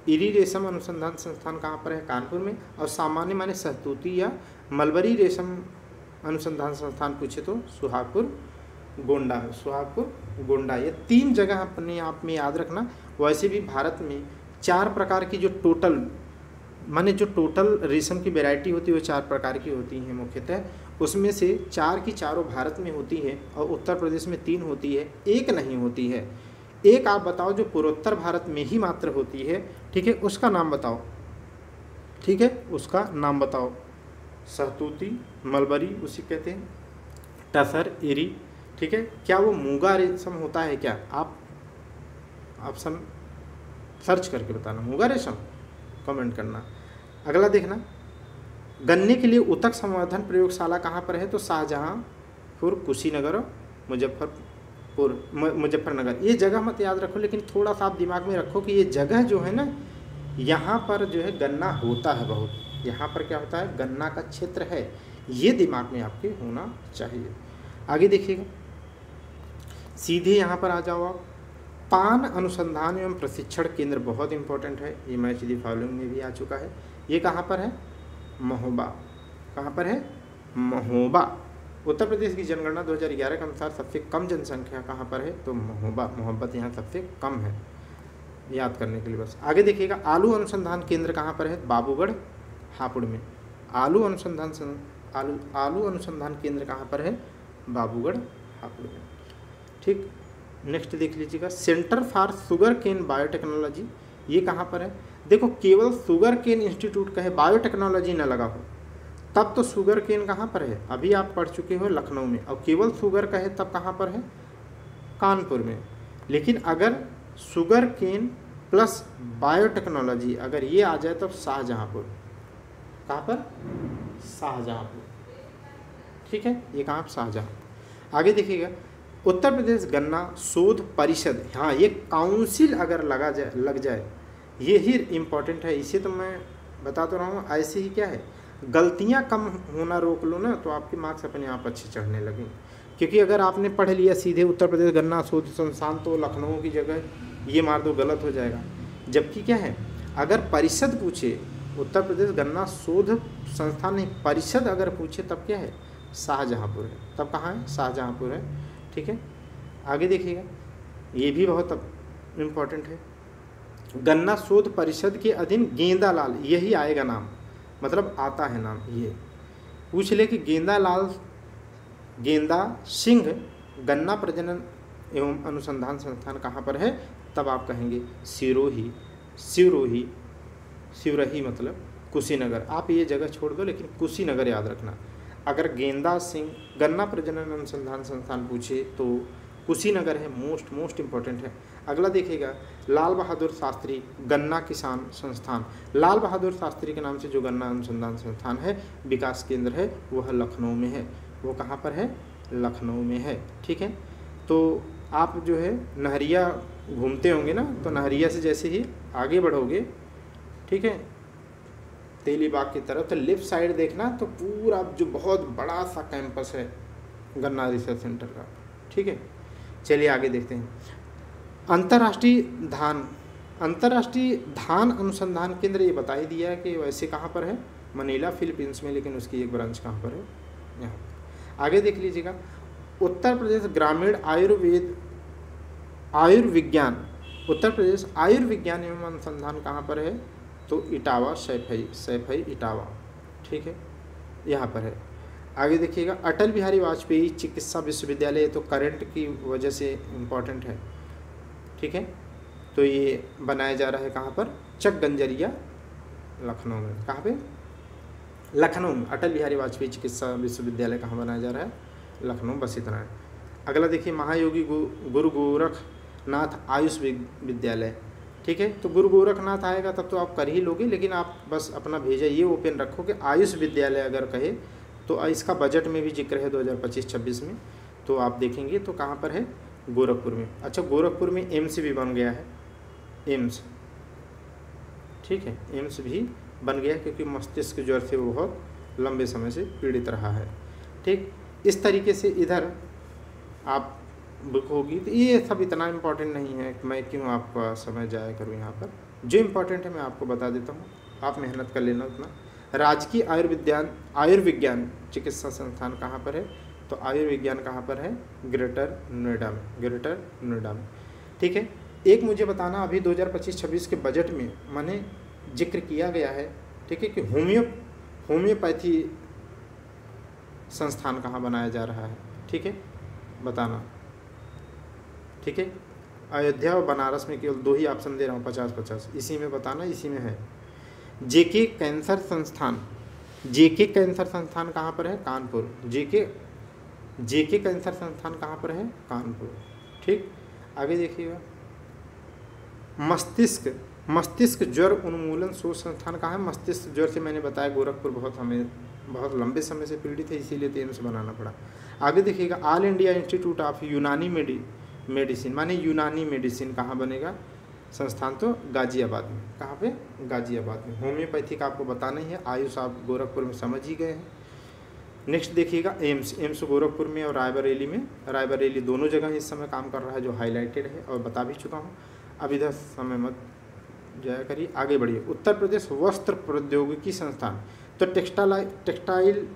इरी रेशम अनुसंधान संस्थान कहाँ पर है? कानपुर में। और सामान्य माने सहतूती या मलबरी रेशम अनुसंधान संस्थान पूछे तो सुहागपुर गोंडा। ये 3 जगह अपने आप में याद रखना। वैसे भी भारत में 4 प्रकार की जो टोटल रेशम की वैरायटी होती है वो 4 प्रकार की होती हैं मुख्यतः। उसमें से 4 की चारों भारत में होती है और उत्तर प्रदेश में 3 होती है, 1 नहीं होती है। एक आप बताओ जो पूर्वोत्तर भारत में ही मात्र होती है, ठीक है, उसका नाम बताओ, ठीक है, उसका नाम बताओ। सहतूती, मलबरी उसी कहते हैं, टसर, इरी, ठीक है। क्या वो मूंगा रेशम होता है क्या? आप ऑप्शन सर्च करके बताना, मूंगा रेशम, कमेंट करना। अगला देखना, गन्ने के लिए उत्तक संवर्धन प्रयोगशाला कहाँ पर है? तो शाहजहांपुर, कुशीनगर, मुजफ्फरपुर, मुजफ्फरनगर। ये जगह मत याद रखो, लेकिन थोड़ा सा आप दिमाग में रखो कि ये जगह जो है ना, यहाँ पर जो है गन्ना होता है बहुत, यहाँ पर क्या होता है, गन्ना का क्षेत्र है, ये दिमाग में आपके होना चाहिए। आगे देखिएगा, सीधे यहाँ पर आ जाओ आप, पान अनुसंधान एवं प्रशिक्षण केंद्र बहुत इंपॉर्टेंट है, ये मैच दी फॉलोइंग में भी आ चुका है। ये कहाँ पर है, महोबा। कहाँ पर है, महोबा। उत्तर प्रदेश की जनगणना 2011 के अनुसार सबसे कम जनसंख्या कहाँ पर है, तो महोबा, मोहब्बत यहाँ सबसे कम है, याद करने के लिए बस। आगे देखिएगा, आलू अनुसंधान केंद्र कहाँ पर है, बाबूगढ़ हापुड़ में। आलू अनुसंधान केंद्र कहाँ पर है, बाबूगढ़ हापुड़ में। ठीक, नेक्स्ट देख लीजिएगा, centre for sugar cane biotechnology, ये कहाँ पर है। देखो, केवल शुगर केन इंस्टीट्यूट कहे, बायोटेक्नोलॉजी न लगा हो, तब तो शुगर केन कहाँ पर है, अभी आप पढ़ चुके हो लखनऊ में, और केवल शुगर कहे तब कहाँ पर है, कानपुर में। लेकिन अगर शुगर केन प्लस बायोटेक्नोलॉजी अगर ये आ जाए तो शाहजहाँपुर। कहाँ पर, शाहजहाँपुर। ठीक है, ये कहाँ, शाहजहाँ। आगे देखिएगा, उत्तर प्रदेश गन्ना शोध परिषद, हाँ ये काउंसिल अगर लग जाए, ये ही इम्पोर्टेंट है। इसे तो मैं बता तो रहा हूँ, ऐसे ही क्या है, गलतियाँ कम होना रोक लो ना, तो आपके मार्क्स अपने आप अच्छे चढ़ने लगेंगे। क्योंकि अगर आपने पढ़ लिया सीधे उत्तर प्रदेश गन्ना शोध संस्थान, तो लखनऊ की जगह ये मार दो, गलत हो जाएगा। जबकि क्या है, अगर परिषद पूछे, उत्तर प्रदेश गन्ना शोध संस्थान नहीं, परिषद अगर पूछे तब क्या है, शाहजहाँपुर है, तब कहाँ है, शाहजहाँपुर है। ठीक है, आगे देखिएगा, ये भी बहुत इम्पोर्टेंट है, गन्ना शोध परिषद के अधीन गेंदालाल, यही आएगा नाम, मतलब आता है नाम। ये पूछ ले कि गेंदा सिंह गन्ना प्रजनन एवं अनुसंधान संस्थान कहाँ पर है, तब आप कहेंगे सिवरही मतलब कुशीनगर। आप ये जगह छोड़ दो, लेकिन कुशीनगर याद रखना। अगर गेंदा सिंह गन्ना प्रजनन अनुसंधान संस्थान पूछे तो कुशीनगर है, मोस्ट इम्पोर्टेंट है। अगला देखिएगा, लाल बहादुर शास्त्री गन्ना किसान संस्थान, लाल बहादुर शास्त्री के नाम से जो गन्ना अनुसंधान संस्थान है, विकास केंद्र है, वह लखनऊ में है। वो कहाँ पर है, लखनऊ में है। ठीक है, तो आप जो है नहरिया घूमते होंगे ना, तो नहरिया से जैसे ही आगे बढ़ोगे, ठीक है, तेलीबाग की तरफ, तो लेफ्ट साइड देखना, तो पूरा जो बहुत बड़ा सा कैंपस है गन्ना रिसर्च सेंटर का। ठीक है, चलिए आगे देखते हैं। अंतर्राष्ट्रीय धान अनुसंधान केंद्र, ये बता ही दिया है कि वैसे कहाँ पर है, मनीला फिलीपींस में, लेकिन उसकी एक ब्रांच कहाँ पर है, यहाँ। आगे देख लीजिएगा, उत्तर प्रदेश ग्रामीण आयुर्विज्ञान, उत्तर प्रदेश आयुर्विज्ञान एवं अनुसंधान कहाँ पर है, तो इटावा, सैफई इटावा। ठीक है, यहाँ पर है। आगे देखिएगा, अटल बिहारी वाजपेयी चिकित्सा विश्वविद्यालय, तो करंट की वजह से इम्पॉर्टेंट है। ठीक है, तो ये बनाया जा रहा है कहाँ पर, चकगंजरिया, लखनऊ में। कहाँ पे, लखनऊ में। अटल बिहारी वाजपेयी चिकित्सा विश्वविद्यालय कहाँ बनाया जा रहा है, लखनऊ। बस इतना है। अगला देखिए, महायोगी गुरु गोरखनाथ आयुष विद्यालय। ठीक है, तो गुरु गोरखनाथ आएगा तब तो आप कर ही लोगे, लेकिन आप बस अपना भेजा ये ओपन रखो कि आयुष विद्यालय अगर कहे तो इसका बजट में भी जिक्र है 2025-26 में, तो आप देखेंगे तो कहाँ पर है, गोरखपुर में। अच्छा, गोरखपुर में एम्स भी बन गया है, एम्स। ठीक है, एम्स भी बन गया क्योंकि मस्तिष्क ज्वर से वो बहुत लंबे समय से पीड़ित रहा है। ठीक, इस तरीके से इधर आप बुक होगी। तो ये सब इतना इम्पोर्टेंट नहीं है, मैं क्यों आपका समय जाया करूँ यहाँ पर। जो इम्पोर्टेंट है मैं आपको बता देता हूँ, आप मेहनत कर लेना उतना। राजकीय आयुर्विज्ञान चिकित्सा संस्थान कहाँ पर है, तो आयुर्विज्ञान कहाँ पर है, ग्रेटर नोएडा में। ठीक है, एक मुझे बताना, अभी 2025-26 के बजट में मैंने जिक्र किया गया है, ठीक है, कि होम्योपैथी संस्थान कहाँ बनाया जा रहा है। ठीक है, बताना। ठीक है, अयोध्या और बनारस में केवल 2 ही ऑप्शन दे रहा हूँ, 50-50, इसी में बताना, इसी में है। जेके कैंसर संस्थान कहाँ पर है, कानपुर। जेके कैंसर संस्थान कहाँ पर है, कानपुर। ठीक, आगे देखिएगा, मस्तिष्क ज्वर उन्मूलन शोध संस्थान कहाँ है, मस्तिष्क ज्वर से मैंने बताया गोरखपुर बहुत लंबे समय से पीड़ित है, इसीलिए एम्स बनाना पड़ा। आगे देखिएगा, ऑल इंडिया इंस्टीट्यूट ऑफ यूनानी मेडिसिन माने यूनानी मेडिसिन कहाँ बनेगा संस्थान, तो गाजियाबाद में। कहाँ पे? गाजियाबाद में। होम्योपैथिक आपको बताना ही है, आयुष आप गोरखपुर में समझ ही गए हैं। नेक्स्ट देखिएगा एम्स गोरखपुर में और रायबरेली में। रायबरेली दोनों जगह इस समय काम कर रहा है, जो हाईलाइटेड है और बता भी चुका हूँ। अब इधर समय मत जाया करिए, आगे बढ़िए। उत्तर प्रदेश वस्त्र प्रौद्योगिकी संस्थान, तो टेक्सटाइल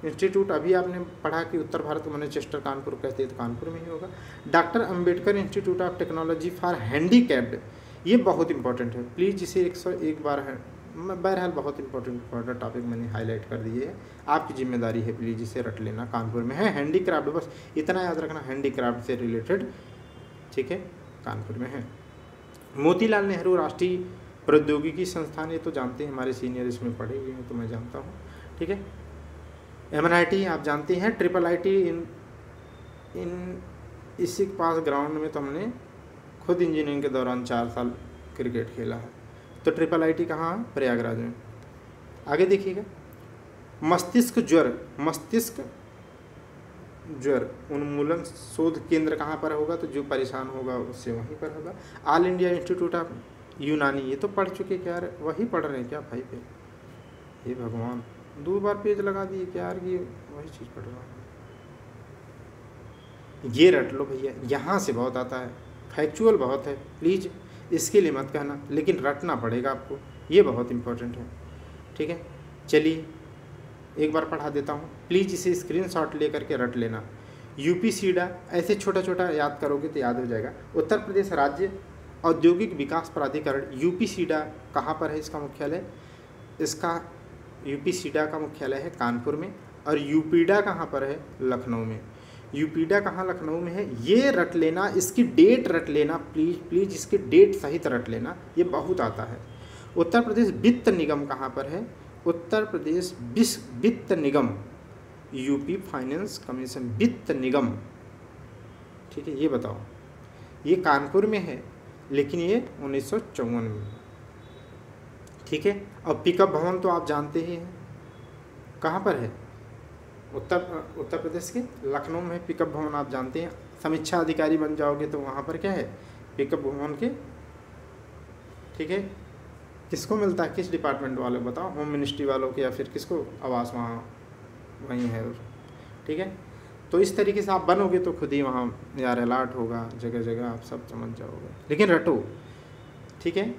इंस्टीट्यूट अभी आपने पढ़ा कि उत्तर भारत को मैनचेस्टर कानपुर कहते हैं, तो कानपुर में ही होगा। Doctor Ambedkar institute of technology for handicapped, ये बहुत इंपॉर्टेंट है, प्लीज़ इसे 101 बार है। बहरहाल बहुत इंपॉर्टेंट टॉपिक मैंने हाईलाइट कर दिए है, आपकी जिम्मेदारी है, प्लीज़ इसे रट लेना। कानपुर में है हैंडीक्राफ्ट, बस इतना याद रखना, हैंडीक्राफ्ट से रिलेटेड, ठीक है, कानपुर में है। मोतीलाल नेहरू राष्ट्रीय प्रौद्योगिकी संस्थान, ये तो जानते हैं, हमारे सीनियर इसमें पढ़े हुए हैं तो मैं जानता हूँ, ठीक है। MNIT आप जानते हैं, IIIT इन इसी पास ग्राउंड में तो हमने खुद इंजीनियरिंग के दौरान 4 साल क्रिकेट खेला है। तो IIIT कहाँ? प्रयागराज में। आगे देखिएगा, मस्तिष्क ज्वर उन्मूलन शोध केंद्र कहाँ पर होगा, तो जो परेशान होगा उससे वहीं पर होगा। ऑल इंडिया इंस्टीट्यूट ऑफ यूनानी, ये तो पढ़ चुके क्या यार, वही पढ़ रहे हैं क्या भाई पे? हे भगवान, 2 बार पेज लगा दिए क्या यार, ये वही चीज़ पढ़ रहा हूँ। ये रट लो भैया, यहाँ से बहुत आता है, फैक्चुअल बहुत है, प्लीज़ इसके लिए मत कहना, लेकिन रटना पड़ेगा आपको, ये बहुत इंपॉर्टेंट है, ठीक है। चलिए एक बार पढ़ा देता हूँ, प्लीज़ इसे स्क्रीनशॉट लेकर के रट लेना। UPSIDA, ऐसे छोटा छोटा याद करोगे तो याद हो जाएगा। उत्तर प्रदेश राज्य औद्योगिक विकास प्राधिकरण, UPSIDA कहाँ पर है इसका मुख्यालय? इसका UPSIDA का मुख्यालय है कानपुर में, और UPIDA कहाँ पर है? लखनऊ में। UPIDA कहाँ? लखनऊ में है। ये रट लेना, इसकी डेट रट लेना, प्लीज़ इसकी डेट सहित रट लेना, ये बहुत आता है। उत्तर प्रदेश वित्त निगम कहाँ पर है? उत्तर प्रदेश वित्त निगम, UP फाइनेंस कमीशन वित्त निगम, ठीक है। ये बताओ, ये कानपुर में है, लेकिन ये 1954 में, ठीक है। और पिकअप भवन तो आप जानते ही हैं, कहाँ पर है? उत्तर प्रदेश के लखनऊ में पिकअप भवन, आप जानते हैं। समीक्षा अधिकारी बन जाओगे तो वहाँ पर क्या है? पिकअप भवन के, ठीक है। किसको मिलता है, किस डिपार्टमेंट वालों बताओ, होम मिनिस्ट्री वालों के, या फिर किसको? आवास वहाँ वहीं है, ठीक है। तो इस तरीके से आप बनोगे तो खुद ही वहाँ यार अलर्ट होगा, जगह जगह आप सब समझ जाओगे, लेकिन रटो, ठीक है।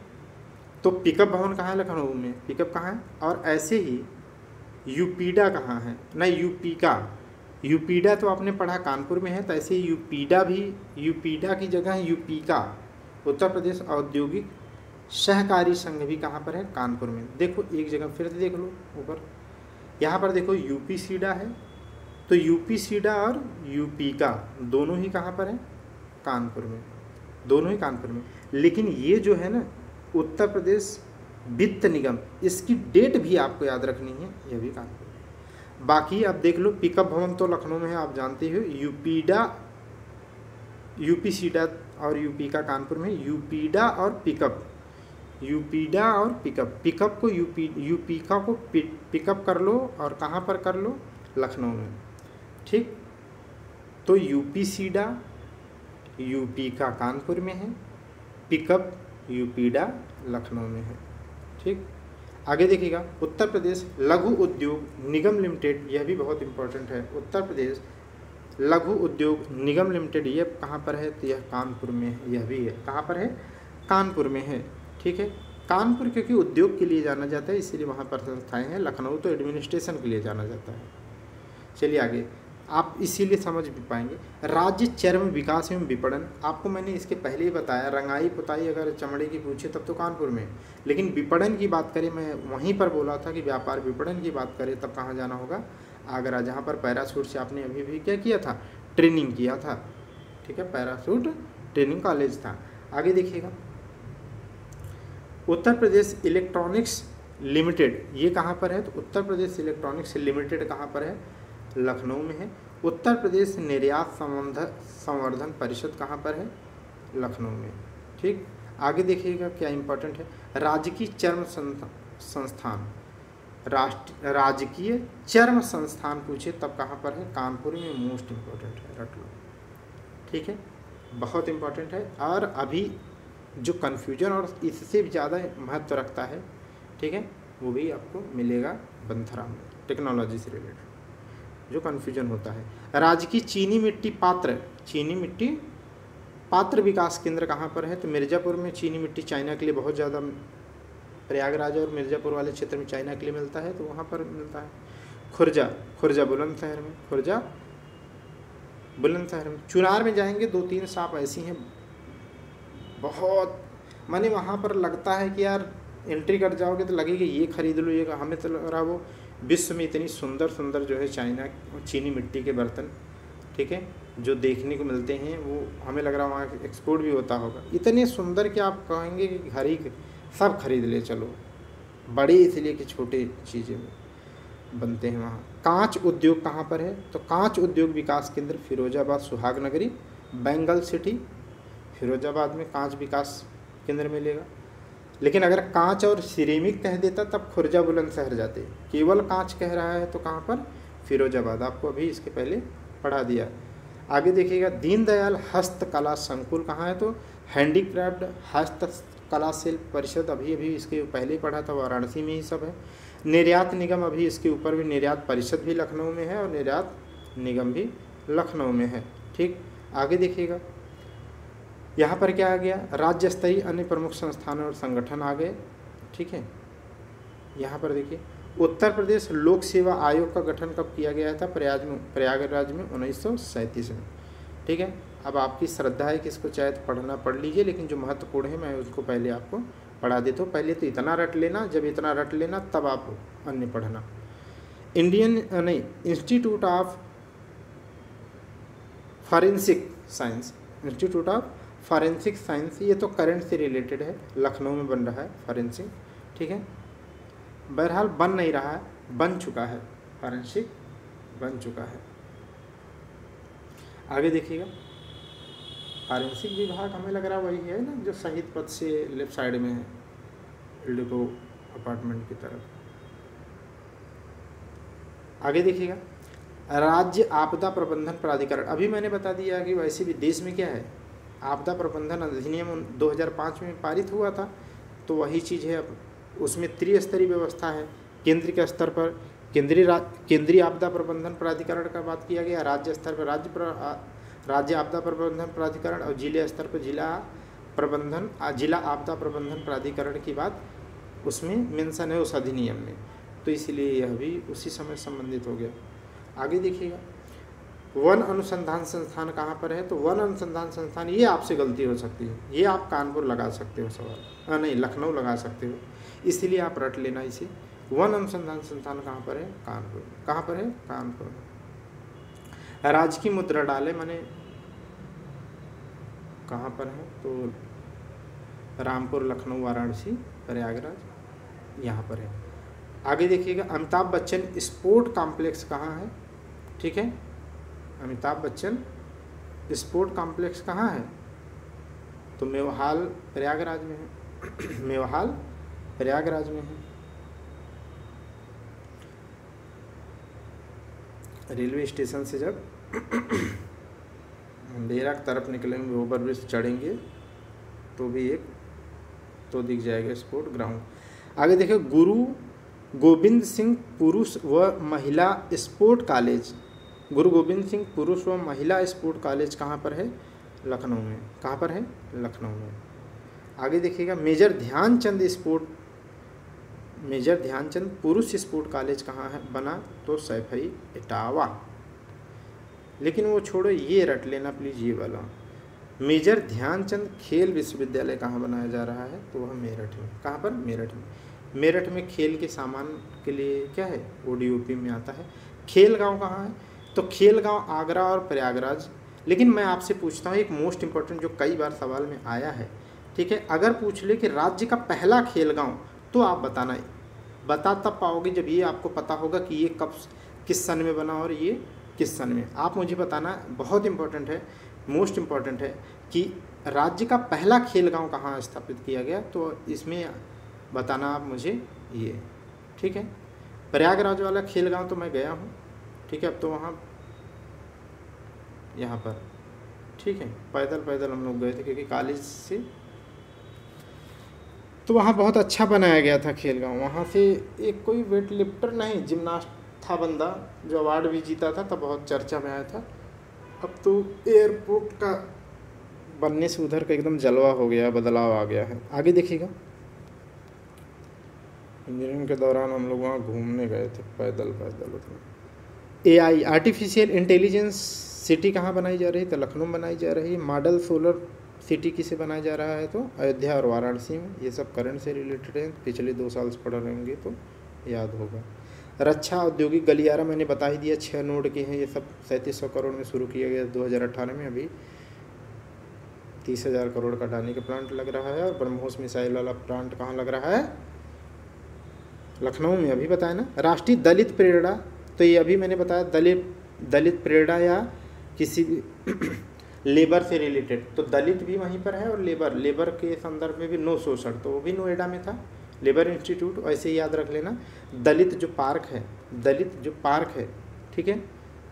तो पिकअप भवन कहाँ है? लखनऊ में। पिकअप कहाँ है? और ऐसे ही UPIDA कहाँ है? नहीं, UPIDA तो आपने पढ़ा कानपुर में है, तो ऐसे ही UPIDA भी, UPIDA की जगह है UPICA, उत्तर प्रदेश औद्योगिक सहकारी संघ भी कहाँ पर है? कानपुर में। देखो एक जगह फिर देख लो ऊपर, यहाँ पर देखो UPSIDA है, तो UPSIDA और UPICA दोनों ही कहाँ पर है? कानपुर में, दोनों ही कानपुर में। लेकिन ये जो है ना उत्तर प्रदेश वित्त निगम, इसकी डेट भी आपको याद रखनी है, यह भी कानपुर में। बाकी आप देख लो, पिकअप भवन तो लखनऊ में है, आप जानते हो। UPSIDA और UPICA कानपुर में। UPIDA और पिकअप, पिकअप को UPICA को पिकअप कर लो, और कहाँ पर कर लो? लखनऊ में, ठीक। तो UPSIDA UPICA कानपुर में है, पिकअप UPIDA लखनऊ में है, ठीक। आगे देखिएगा, उत्तर प्रदेश लघु उद्योग निगम लिमिटेड, यह भी बहुत इंपॉर्टेंट है। उत्तर प्रदेश लघु उद्योग निगम लिमिटेड, ये कहाँ पर है? तो यह कानपुर में है, यह भी है, कहाँ पर है? कानपुर में है, ठीक है। कानपुर क्योंकि उद्योग के लिए जाना जाता है, इसीलिए वहाँ पर संस्थाएँ हैं। लखनऊ तो एडमिनिस्ट्रेशन के लिए जाना जाता है। चलिए आगे, आप इसीलिए समझ भी पाएंगे। राज्य चर्म विकास एवं विपणन, आपको मैंने इसके पहले ही बताया, रंगाई पुताई अगर चमड़े की पूछे तब तो कानपुर में, लेकिन विपणन की बात करें, मैं वहीं पर बोला था कि व्यापार विपणन की बात करें तब कहाँ जाना होगा? आगरा, जहाँ पर पैराशूट से आपने अभी भी क्या किया था? ट्रेनिंग किया था, ठीक है। पैराशूट ट्रेनिंग कॉलेज था। आगे देखिएगा, उत्तर प्रदेश इलेक्ट्रॉनिक्स लिमिटेड, ये कहाँ पर है? तो उत्तर प्रदेश इलेक्ट्रॉनिक्स लिमिटेड कहाँ पर है? लखनऊ में है। उत्तर प्रदेश निर्यात संवर्धन परिषद कहाँ पर है? लखनऊ में, ठीक। आगे देखिएगा क्या इंपॉर्टेंट है, राजकीय चर्म संस्थान, राजकीय चर्म संस्थान पूछे तब कहाँ पर है? कानपुर में। मोस्ट इम्पोर्टेंट है, रट लो, ठीक है। बहुत इम्पोर्टेंट है। और अभी जो कन्फ्यूजन और इससे भी ज़्यादा महत्व रखता है, ठीक है, वो भी आपको मिलेगा बंथरा में, टेक्नोलॉजी से रिलेटेड जो कन्फ्यूजन होता है। राज्य की चीनी मिट्टी पात्र विकास केंद्र कहाँ पर है? तो मिर्ज़ापुर में चीनी मिट्टी चाइना के लिए बहुत ज़्यादा, प्रयागराज और मिर्ज़ापुर वाले क्षेत्र में चाइना के लिए मिलता है, तो वहाँ पर मिलता है। खुर्जा बुलंदशहर में। चुनार में जाएंगे, 2-3 शॉप ऐसी हैं बहुत, माने वहाँ पर लगता है कि यार एंट्री कर जाओगे तो लगेगा ये खरीद लो, ये हमें तो लग रहा वो विश्व में इतनी सुंदर सुंदर जो है चाइना चीनी मिट्टी के बर्तन, ठीक है, जो देखने को मिलते हैं, वो हमें लग रहा है वहाँ एक्सपोर्ट भी होता होगा। इतने सुंदर कि आप कहेंगे कि घर ही सब खरीद ले चलो, बड़े इसलिए कि छोटे चीज़ें बनते हैं वहाँ। कांच उद्योग कहाँ पर है? तो कांच उद्योग विकास केंद्र फिरोजाबाद सुहागनगरी, बेंगल सिटी, फिरोजाबाद में कांच विकास केंद्र मिलेगा। लेकिन अगर कांच और सिरेमिक कह देता तब खुर्जा बुलंदशहर जाते, केवल कांच कह रहा है तो कहाँ पर? फिरोजाबाद। आपको अभी इसके पहले पढ़ा दिया। आगे देखिएगा, दीनदयाल हस्तकला संकुल कहाँ है? तो हैंडीक्राफ्ट हस्तकला शिल्प परिषद, अभी इसके पहले पढ़ा था, वाराणसी में ही सब है। निर्यात निगम, अभी इसके ऊपर भी निर्यात परिषद भी लखनऊ में है और निर्यात निगम भी लखनऊ में है, ठीक। आगे देखिएगा, यहाँ पर क्या आ गया? राज्य स्तरीय अन्य प्रमुख संस्थान और संगठन आ गए, ठीक है। यहाँ पर देखिए, उत्तर प्रदेश लोक सेवा आयोग का गठन कब किया गया था? प्रयागराज में 1937 में, ठीक है। अब आपकी श्रद्धा है कि इसको चाहे तो पढ़ना पढ़ लीजिए, लेकिन जो महत्वपूर्ण है मैं उसको पहले आपको पढ़ा देता हूँ। पहले तो इतना रट लेना, जब इतना रट लेना तब आप अन्य पढ़ना। इंस्टीट्यूट ऑफ फॉरेंसिक साइंस, ये तो करंट से रिलेटेड है, लखनऊ में बन रहा है फॉरेंसिक, ठीक है। बहरहाल बन नहीं रहा है, बन चुका है, फॉरेंसिक बन चुका है। आगे देखिएगा, फॉरेंसिक विभाग हमें लग रहा वही है ना जो शहीद पथ से लेफ्ट साइड में है, इल्डिको अपार्टमेंट की तरफ। आगे देखिएगा, राज्य आपदा प्रबंधन प्राधिकरण, अभी मैंने बता दिया कि वैसे भी देश में क्या है, आपदा प्रबंधन अधिनियम 2005 में पारित हुआ था, तो वही चीज़ है। अब उसमें त्रिस्तरीय व्यवस्था है, केंद्र के स्तर पर केंद्रीय आपदा प्रबंधन प्राधिकरण का बात किया गया, राज्य स्तर पर राज्य आपदा प्रबंधन प्राधिकरण, और जिले स्तर पर जिला आपदा प्रबंधन प्राधिकरण की बात उसमें मेंशन है उस अधिनियम में, तो इसलिए यह भी उसी समय संबंधित हो गया। आगे देखिएगा, वन अनुसंधान संस्थान कहाँ पर है? तो वन अनुसंधान संस्थान, ये आपसे गलती हो सकती है, ये आप कानपुर लगा सकते हो सवाल, नहीं लखनऊ लगा सकते हो, इसीलिए आप रट लेना इसे। वन अनुसंधान संस्थान कहाँ पर है? कानपुर। कहाँ पर है? कानपुर में। राजकीय मुद्रणालय माने कहाँ पर है? तो रामपुर, लखनऊ, वाराणसी, प्रयागराज, यहाँ पर है। आगे देखिएगा, अमिताभ बच्चन स्पोर्ट कॉम्प्लेक्स कहाँ है? ठीक है, अमिताभ बच्चन स्पोर्ट कॉम्प्लेक्स कहाँ है? तो मेवाहाल प्रयागराज में है। मेवाहाल प्रयागराज में है। रेलवे स्टेशन से जब अंधेरा की तरफ निकलेंगे, ओवरब्रिज चढ़ेंगे तो भी एक तो दिख जाएगा स्पोर्ट ग्राउंड। आगे देखिए, गुरु गोविंद सिंह पुरुष व महिला स्पोर्ट कॉलेज, गुरु गोविंद सिंह पुरुष व महिला स्पोर्ट कॉलेज कहाँ पर है? लखनऊ में। कहाँ पर है? लखनऊ में। आगे देखिएगा, मेजर ध्यानचंद पुरुष स्पोर्ट कॉलेज कहाँ है बना? तो सैफई इटावा। लेकिन वो छोड़ो, ये रट लेना प्लीज़, ये वाला मेजर ध्यानचंद खेल विश्वविद्यालय कहाँ बनाया जा रहा है? तो वह मेरठ में। कहाँ पर? मेरठ में। मेरठ में खेल के सामान के लिए क्या है? ओडीओपी में आता है। खेल गांव कहाँ है? तो खेल गांव आगरा और प्रयागराज। लेकिन मैं आपसे पूछता हूँ एक मोस्ट इम्पोर्टेंट जो कई बार सवाल में आया है, ठीक है, अगर पूछ ले कि राज्य का पहला खेल गांव, तो आप बताना, बता तब पाओगे जब ये आपको पता होगा कि ये कब किस सन में बना और ये किस सन में। आप मुझे बताना, बहुत इम्पोर्टेंट है, मोस्ट इम्पोर्टेंट है कि राज्य का पहला खेल गांव कहाँ स्थापित किया गया, तो इसमें बताना आप मुझे ये, ठीक है। प्रयागराज वाला खेल गांव तो मैं गया हूँ, ठीक है, अब तो वहाँ यहाँ पर, ठीक है। पैदल पैदल हम लोग गए थे क्योंकि कॉलेज से, तो वहाँ बहुत अच्छा बनाया गया था खेल गाँव। वहाँ से एक कोई वेट लिफ्टर नहीं, जिमनास्ट था बंदा जो अवार्ड भी जीता था, तब बहुत चर्चा में आया था। अब तो एयरपोर्ट का बनने से उधर का एकदम जलवा हो गया, बदलाव आ गया है। आगे देखिएगा, इंजीनियरिंग के दौरान हम लोग वहाँ घूमने गए थे पैदल पैदल। उसमें AI आर्टिफिशियल इंटेलिजेंस सिटी कहाँ बनाई जा रही है? तो लखनऊ में बनाई जा रही है। मॉडल सोलर सिटी किसे बनाया जा रहा है? तो अयोध्या और वाराणसी में। ये सब करंट से रिलेटेड हैं, पिछले 2 साल से पढ़ रहे होंगे तो याद होगा। रक्षा औद्योगिक गलियारा मैंने बता ही दिया, 6 नोड के हैं। ये सब 3700 करोड़ में शुरू किया गया 2018 में। अभी 30,000 करोड़ का अडानी का प्लांट लग रहा है। और ब्रह्मोस मिसाइल वाला प्लांट कहाँ लग रहा है? लखनऊ में। अभी बताया ना। राष्ट्रीय दलित प्रेरणा, तो ये अभी मैंने बताया दलित प्रेरणा या किसी भी लेबर से रिलेटेड, तो दलित भी वहीं पर है और लेबर के संदर्भ में भी नो शोषण, तो वो भी नोएडा में था, लेबर इंस्टीट्यूट। ऐसे ही याद रख लेना। दलित जो पार्क है, ठीक है,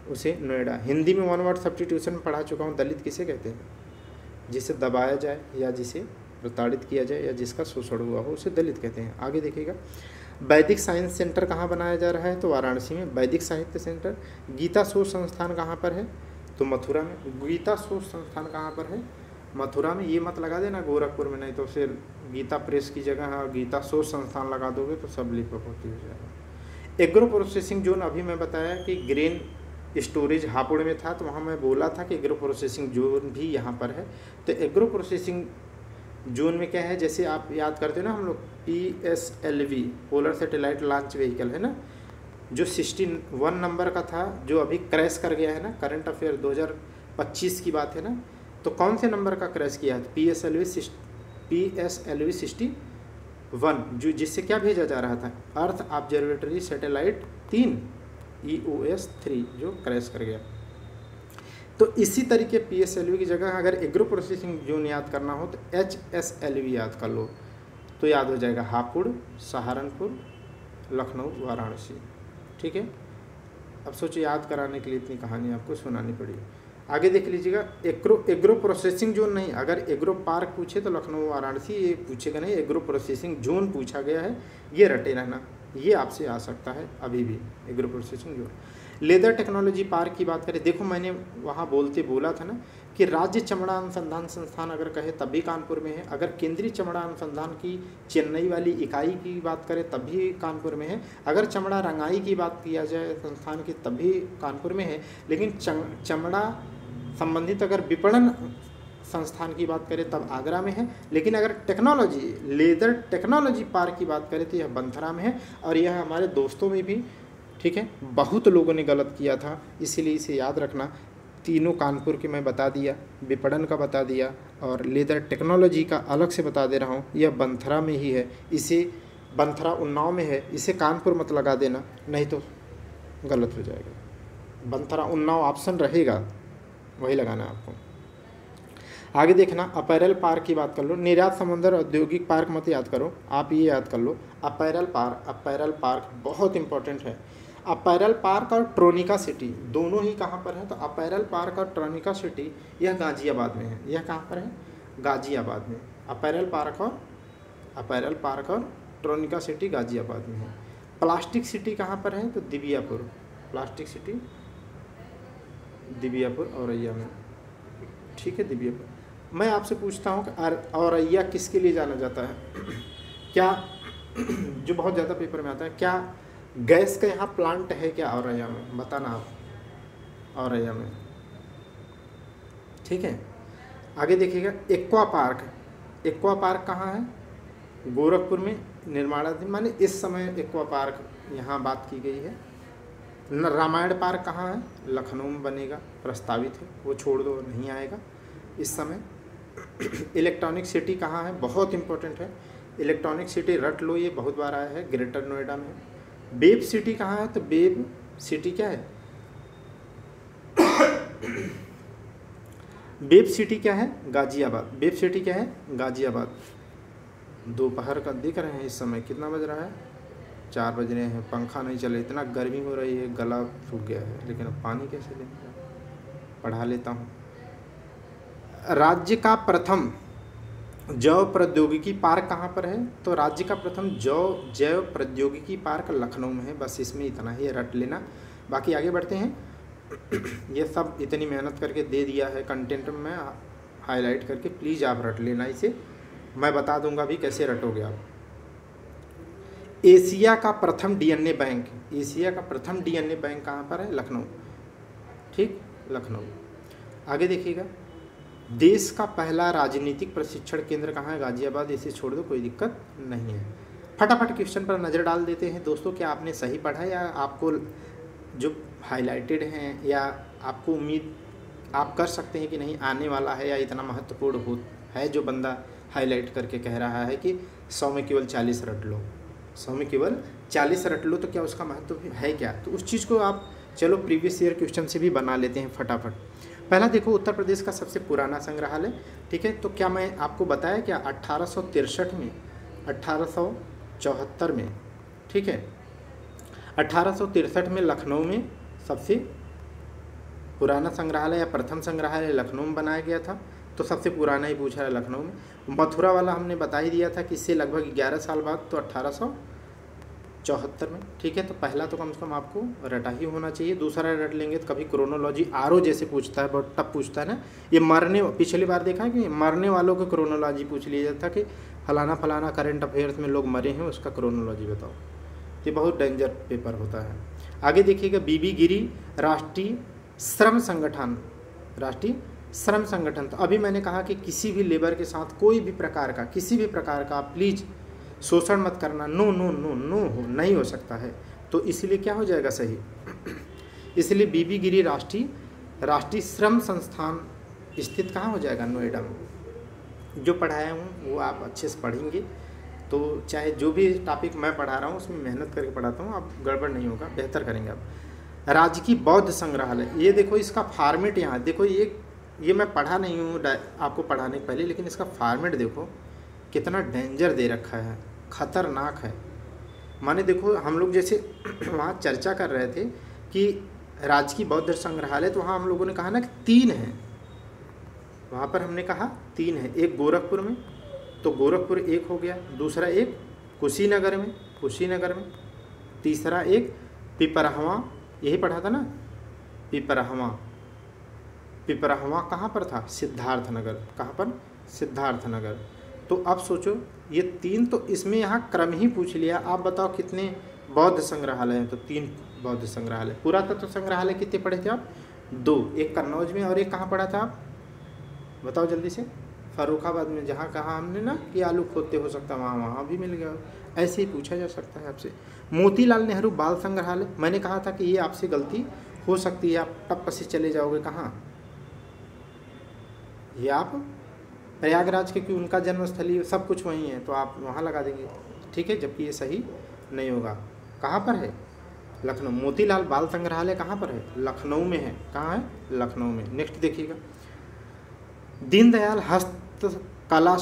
उसे नोएडा। हिंदी में 1 वर्ड सब्स्टिट्यूशन में पढ़ा चुका हूँ। दलित किसे कहते हैं? जिसे दबाया जाए या जिसे प्रताड़ित किया जाए या जिसका शोषण हुआ हो, उसे दलित कहते हैं। आगे देखिएगा, वैदिक साइंस सेंटर कहाँ बनाया जा रहा है? तो वाराणसी में वैदिक साहित्य सेंटर। गीता शोध संस्थान कहाँ पर है? तो मथुरा में। गीता शोध संस्थान कहाँ पर है? मथुरा में। ये मत लगा देना गोरखपुर में, नहीं तो फिर गीता प्रेस की जगह है गीता शोध संस्थान लगा दोगे तो सब लिपोपोती हो जाएगा। एग्रो प्रोसेसिंग जोन, अभी मैं बताया कि ग्रेन स्टोरेज हापुड़ में था, तो वहाँ मैं बोला था कि एग्रो प्रोसेसिंग जोन भी यहाँ पर है। तो एग्रो प्रोसेसिंग जोन में क्या है, जैसे आप याद करते हो ना, हम लोग PSLV polar satellite launch vehicle है ना, जो 61 नंबर का था, जो अभी क्रैश कर गया है ना, करंट अफेयर 2025 की बात है ना, तो कौन से नंबर का क्रैश किया है? PSLV 61, जो जिससे क्या भेजा जा रहा था? अर्थ ऑब्जर्वेटरी सैटेलाइट 3 EOS 3, जो क्रैश कर गया। तो इसी तरीके PSLV की जगह अगर एग्रो प्रोसेसिंग जोन याद करना हो तो HSLV याद कर लो, तो याद हो जाएगा हापुड़, सहारनपुर, लखनऊ, वाराणसी। ठीक है। अब सोचिए, याद कराने के लिए इतनी कहानी आपको सुनानी पड़ी। आगे देख लीजिएगा, एग्रो प्रोसेसिंग जोन नहीं, अगर एग्रो पार्क पूछे तो लखनऊ वाराणसी, ये पूछेगा नहीं। एग्रो प्रोसेसिंग जोन पूछा गया है, ये रटे रहना, ये आपसे आ सकता है अभी भी। Agro processing zone. Leather technology park की बात करें, देखो मैंने वहाँ बोला था ना कि राज्य चमड़ा अनुसंधान संस्थान अगर कहे तब भी कानपुर में है, अगर केंद्रीय चमड़ा अनुसंधान की चेन्नई वाली इकाई की बात करें तब भी कानपुर में है, अगर चमड़ा रंगाई की बात किया जाए संस्थान की तब भी कानपुर में है, लेकिन चमड़ा संबंधित अगर विपणन संस्थान की बात करें तब आगरा में है, लेकिन अगर लेदर टेक्नोलॉजी पार्क की बात करें तो यह बंथरा में है। और यह हमारे दोस्तों में भी, ठीक है, बहुत लोगों ने गलत किया था, इसीलिए इसे याद रखना। तीनों कानपुर के मैं बता दिया, विपणन का बता दिया और लेदर टेक्नोलॉजी का अलग से बता दे रहा हूँ। यह बंथरा में ही है, इसे बंथरा उन्नाव में है, इसे कानपुर मत लगा देना, नहीं तो गलत हो जाएगा। बंथरा उन्नाव ऑप्शन रहेगा, वही लगाना है आपको। आगे देखना, अपैरल पार्क की बात कर लो। निर्यात समुद्र औद्योगिक पार्क मत याद करो, आप ये याद कर लो अपैरल पार्क बहुत इंपॉर्टेंट है। अपैरल पार्क और ट्रोनिका सिटी दोनों ही कहाँ पर है? तो अपैरल पार्क और ट्रोनिका सिटी यह गाज़ियाबाद में है। यह कहाँ पर है? गाज़ियाबाद में। अपैरल पार्क और ट्रोनिका सिटी गाज़ियाबाद में है। प्लास्टिक सिटी कहाँ पर है? तो दिबियापुर। प्लास्टिक सिटी दिबियापुर औरैया में, ठीक है, दिबियापुर। मैं आपसे पूछता हूँ कि औरैया किसके लिए जाना जाता है? क्या जो बहुत ज़्यादा पेपर में आता है, क्या गैस का यहाँ प्लांट है क्या औरैया में? बताना आप, औरैया में, ठीक है। आगे देखिएगा, एक्वा पार्क कहाँ है? गोरखपुर में निर्माणाधीन, माने इस समय एक्वा पार्क यहाँ बात की गई है। रामायण पार्क कहाँ है? लखनऊ में बनेगा, प्रस्तावित है, वो छोड़ दो, नहीं आएगा इस समय। इलेक्ट्रॉनिक सिटी कहाँ है? बहुत इंपॉर्टेंट है, इलेक्ट्रॉनिक सिटी रट लो, ये बहुत बार आया है, ग्रेटर नोएडा में। वेब सिटी कहाँ है? तो वेब सिटी क्या है? वेब सिटी क्या है? गाज़ियाबाद। वेब सिटी क्या है? गाज़ियाबाद। दोपहर का दिख रहे हैं इस समय, कितना बज रहा है? 4 बज रहे हैं, पंखा नहीं चले, इतना गर्मी हो रही है, गला सूख गया है, लेकिन अब पानी कैसे लेंगे? पढ़ा लेता हूँ। राज्य का प्रथम जैव प्रौद्योगिकी पार्क कहाँ पर है? तो राज्य का प्रथम जैव प्रौद्योगिकी पार्क लखनऊ में है। बस इसमें इतना ही रट लेना, बाकी आगे बढ़ते हैं। ये सब इतनी मेहनत करके दे दिया है कंटेंट में हाईलाइट करके, प्लीज़ आप रट लेना इसे, मैं बता दूंगा भी कैसे रटोगे आप। एशिया का प्रथम डीएनए बैंक, एशिया का प्रथम डीएनए बैंक कहाँ पर है? लखनऊ। ठीक, लखनऊ। आगे देखिएगा, देश का पहला राजनीतिक प्रशिक्षण केंद्र कहाँ है? गाजियाबाद। इसे छोड़ दो, कोई दिक्कत नहीं है। फटाफट क्वेश्चन पर नज़र डाल देते हैं दोस्तों। क्या आपने सही पढ़ा या आपको जो हाईलाइटेड हैं या आपको उम्मीद आप कर सकते हैं कि नहीं आने वाला है, या इतना महत्वपूर्ण हो है जो बंदा हाईलाइट करके कह रहा है कि 100 में केवल 40 रट लो, 100 में केवल 40 रट लो, तो क्या उसका महत्व है क्या? तो उस चीज़ को आप चलो प्रीवियस ईयर क्वेश्चन से भी बना लेते हैं फटाफट। पहला देखो, उत्तर प्रदेश का सबसे पुराना संग्रहालय। ठीक है, तो क्या मैं आपको बताया क्या 1863 में, 1874 में, ठीक है, 1863 में लखनऊ में सबसे पुराना संग्रहालय या प्रथम संग्रहालय लखनऊ में बनाया गया था। तो सबसे पुराना ही पूछा है लखनऊ में। मथुरा वाला हमने बता ही दिया था कि इससे लगभग 11 साल बाद, तो 1874 में। ठीक है, तो पहला तो कम से कम आपको रटा ही होना चाहिए। दूसरा रट लेंगे तो कभी क्रोनोलॉजी आरओ जैसे पूछता है, बहुत टफ पूछता है ना ये। मरने पिछली बार देखा है कि मरने वालों को क्रोनोलॉजी पूछ लिया जाता कि फलाना फलाना करंट अफेयर्स में लोग मरे हैं, उसका क्रोनोलॉजी बताओ। ये बहुत डेंजर पेपर होता है। आगे देखिएगा, बीबी गिरी राष्ट्रीय श्रम संगठन, राष्ट्रीय श्रम संगठन। तो अभी मैंने कहा कि किसी भी लेबर के साथ कोई भी प्रकार का, किसी भी प्रकार का प्लीज़ शोषण मत करना। नो नो नो नो हो नहीं हो सकता है। तो इसलिए क्या हो जाएगा सही? इसलिए बीबी गिरी राष्ट्रीय श्रम संस्थान स्थित कहाँ हो जाएगा? नोएडा में। जो पढ़ाया हूँ वो आप अच्छे से पढ़ेंगे तो चाहे जो भी टॉपिक मैं पढ़ा रहा हूँ उसमें मेहनत करके पढ़ाता हूँ, आप गड़बड़ नहीं होगा, बेहतर करेंगे आप। राजकीय बौद्ध संग्रहालय, ये देखो इसका फॉर्मेट यहाँ देखो, ये मैं पढ़ा नहीं हूँ आपको पढ़ाने के पहले, लेकिन इसका फॉर्मेट देखो कितना डेंजर दे रखा है, ख़तरनाक है। माने देखो हम लोग जैसे वहाँ चर्चा कर रहे थे कि राजकीय बौद्ध संग्रहालय, तो वहाँ हम लोगों ने कहा ना कि 3 है, वहाँ पर हमने कहा 3 है। एक गोरखपुर में, तो गोरखपुर एक हो गया, दूसरा एक कुशीनगर में, तीसरा एक पिपरहवा, यही पढ़ा था ना, पिपरहवा कहाँ पर था? सिद्धार्थनगर। कहाँ पर? सिद्धार्थनगर। तो अब सोचो ये 3, तो इसमें यहाँ क्रम ही पूछ लिया। आप बताओ कितने बौद्ध संग्रहालय हैं? तो 3 बौद्ध संग्रहालय। पुरातत्व संग्रहालय कितने पढ़े थे आप? 2, एक कन्नौज में और एक कहाँ पढ़ा था आप बताओ जल्दी से? फर्रुखाबाद में, जहाँ कहा हमने ना कि आलू खोदते हो सकता है, वहाँ भी मिल गया। ऐसे ही पूछा जा सकता है आपसे। मोतीलाल नेहरू बाल संग्रहालय, मैंने कहा था कि ये आपसे गलती हो सकती है, आप टप से चले जाओगे कहाँ? ये आप प्रयागराज के, क्योंकि उनका जन्मस्थली सब कुछ वहीं है, तो आप वहाँ लगा देंगे, ठीक है, जबकि ये सही नहीं होगा। कहाँ पर है? लखनऊ। मोतीलाल बाल संग्रहालय कहाँ पर है? लखनऊ में है। कहाँ है? लखनऊ में। नेक्स्ट देखिएगा, दीनदयाल हस्तकला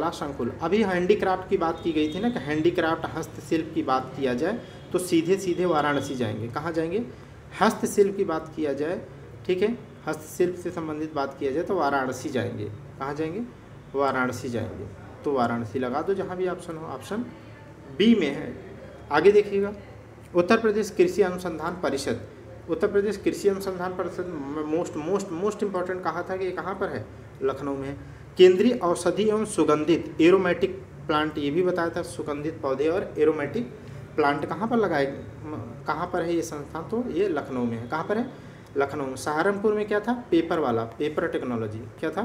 संकुल। अभी हैंडीक्राफ्ट की बात की गई थी ना कि हैंडीक्राफ्ट हस्तशिल्प की बात किया जाए तो सीधे सीधे वाराणसी जाएंगे। कहाँ जाएंगे? हस्तशिल्प की बात किया जाए, ठीक है, हस्तशिल्प से संबंधित बात किया जाए तो वाराणसी जाएंगे। कहाँ जाएंगे? वाराणसी जाएंगे। तो वाराणसी लगा दो जहाँ भी ऑप्शन हो, ऑप्शन बी में है। आगे देखिएगा, उत्तर प्रदेश कृषि अनुसंधान परिषद। उत्तर प्रदेश कृषि अनुसंधान परिषद मोस्ट इम्पॉर्टेंट कहा था कि ये कहाँ पर है? लखनऊ में है। केंद्रीय औषधि एवं सुगंधित एरोमेटिक प्लांट, ये भी बताया था, सुगंधित पौधे और एरोमेटिक प्लांट कहाँ पर लगाए, कहाँ पर है ये संस्थान? तो ये लखनऊ में है। कहाँ पर है? लखनऊ में। सहारनपुर में क्या था? पेपर वाला, पेपर टेक्नोलॉजी। क्या था?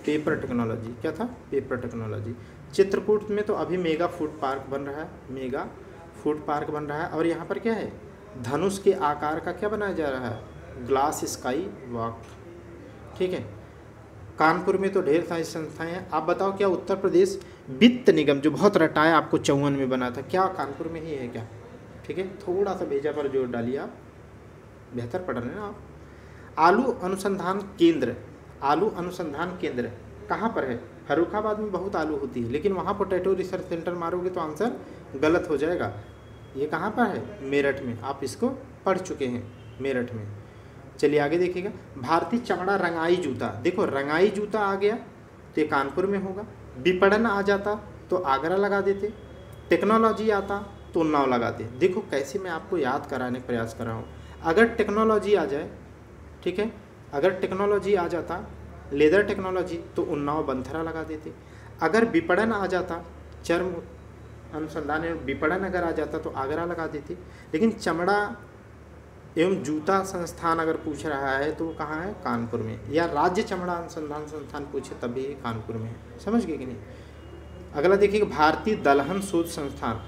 Paper technology. क्या था? Paper technology. चित्रकूट में तो अभी मेगा फूड पार्क बन रहा है, मेगा फूड पार्क बन रहा है। और यहाँ पर क्या है? धनुष के आकार का क्या बनाया जा रहा है? ग्लास स्काई वॉक, ठीक है। कानपुर में तो ढेर सारी संस्थाएं हैं। आप बताओ क्या उत्तर प्रदेश वित्त निगम, जो बहुत रटाया आपको 54 में बना था, क्या कानपुर में ही है क्या? ठीक है, थोड़ा सा भेजा पर जोर डालिए, आप बेहतर पढ़ रहे हैं आप। आलू अनुसंधान केंद्र कहाँ पर है? फर्रुखाबाद में बहुत आलू होती है, लेकिन वहाँ पोटैटो रिसर्च सेंटर मारोगे तो आंसर गलत हो जाएगा। ये कहाँ पर है? मेरठ में। आप इसको पढ़ चुके हैं, मेरठ में। चलिए आगे देखिएगा, भारतीय चमड़ा रंगाई जूता, देखो रंगाई जूता आ गया तो ये कानपुर में होगा, विपणन आ जाता तो आगरा लगा देते, टेक्नोलॉजी आता तो उन्नाव लगाते। देखो कैसे मैं आपको याद कराने का प्रयास कर रहा हूँ। अगर टेक्नोलॉजी आ जाए, ठीक है, अगर टेक्नोलॉजी आ जाता लेदर टेक्नोलॉजी तो उन्नाव बंथरा लगा देते। अगर विपणन आ जाता, चर्म अनुसंधान एवं विपणन अगर आ जाता तो आगरा लगा देते। लेकिन चमड़ा एवं जूता संस्थान अगर पूछ रहा है तो वो कहाँ है, कानपुर में, या राज्य चमड़ा अनुसंधान संस्थान पूछे तभी ये कानपुर में है। समझ गए कि नहीं। अगला देखिए, भारतीय दलहन शोध संस्थान,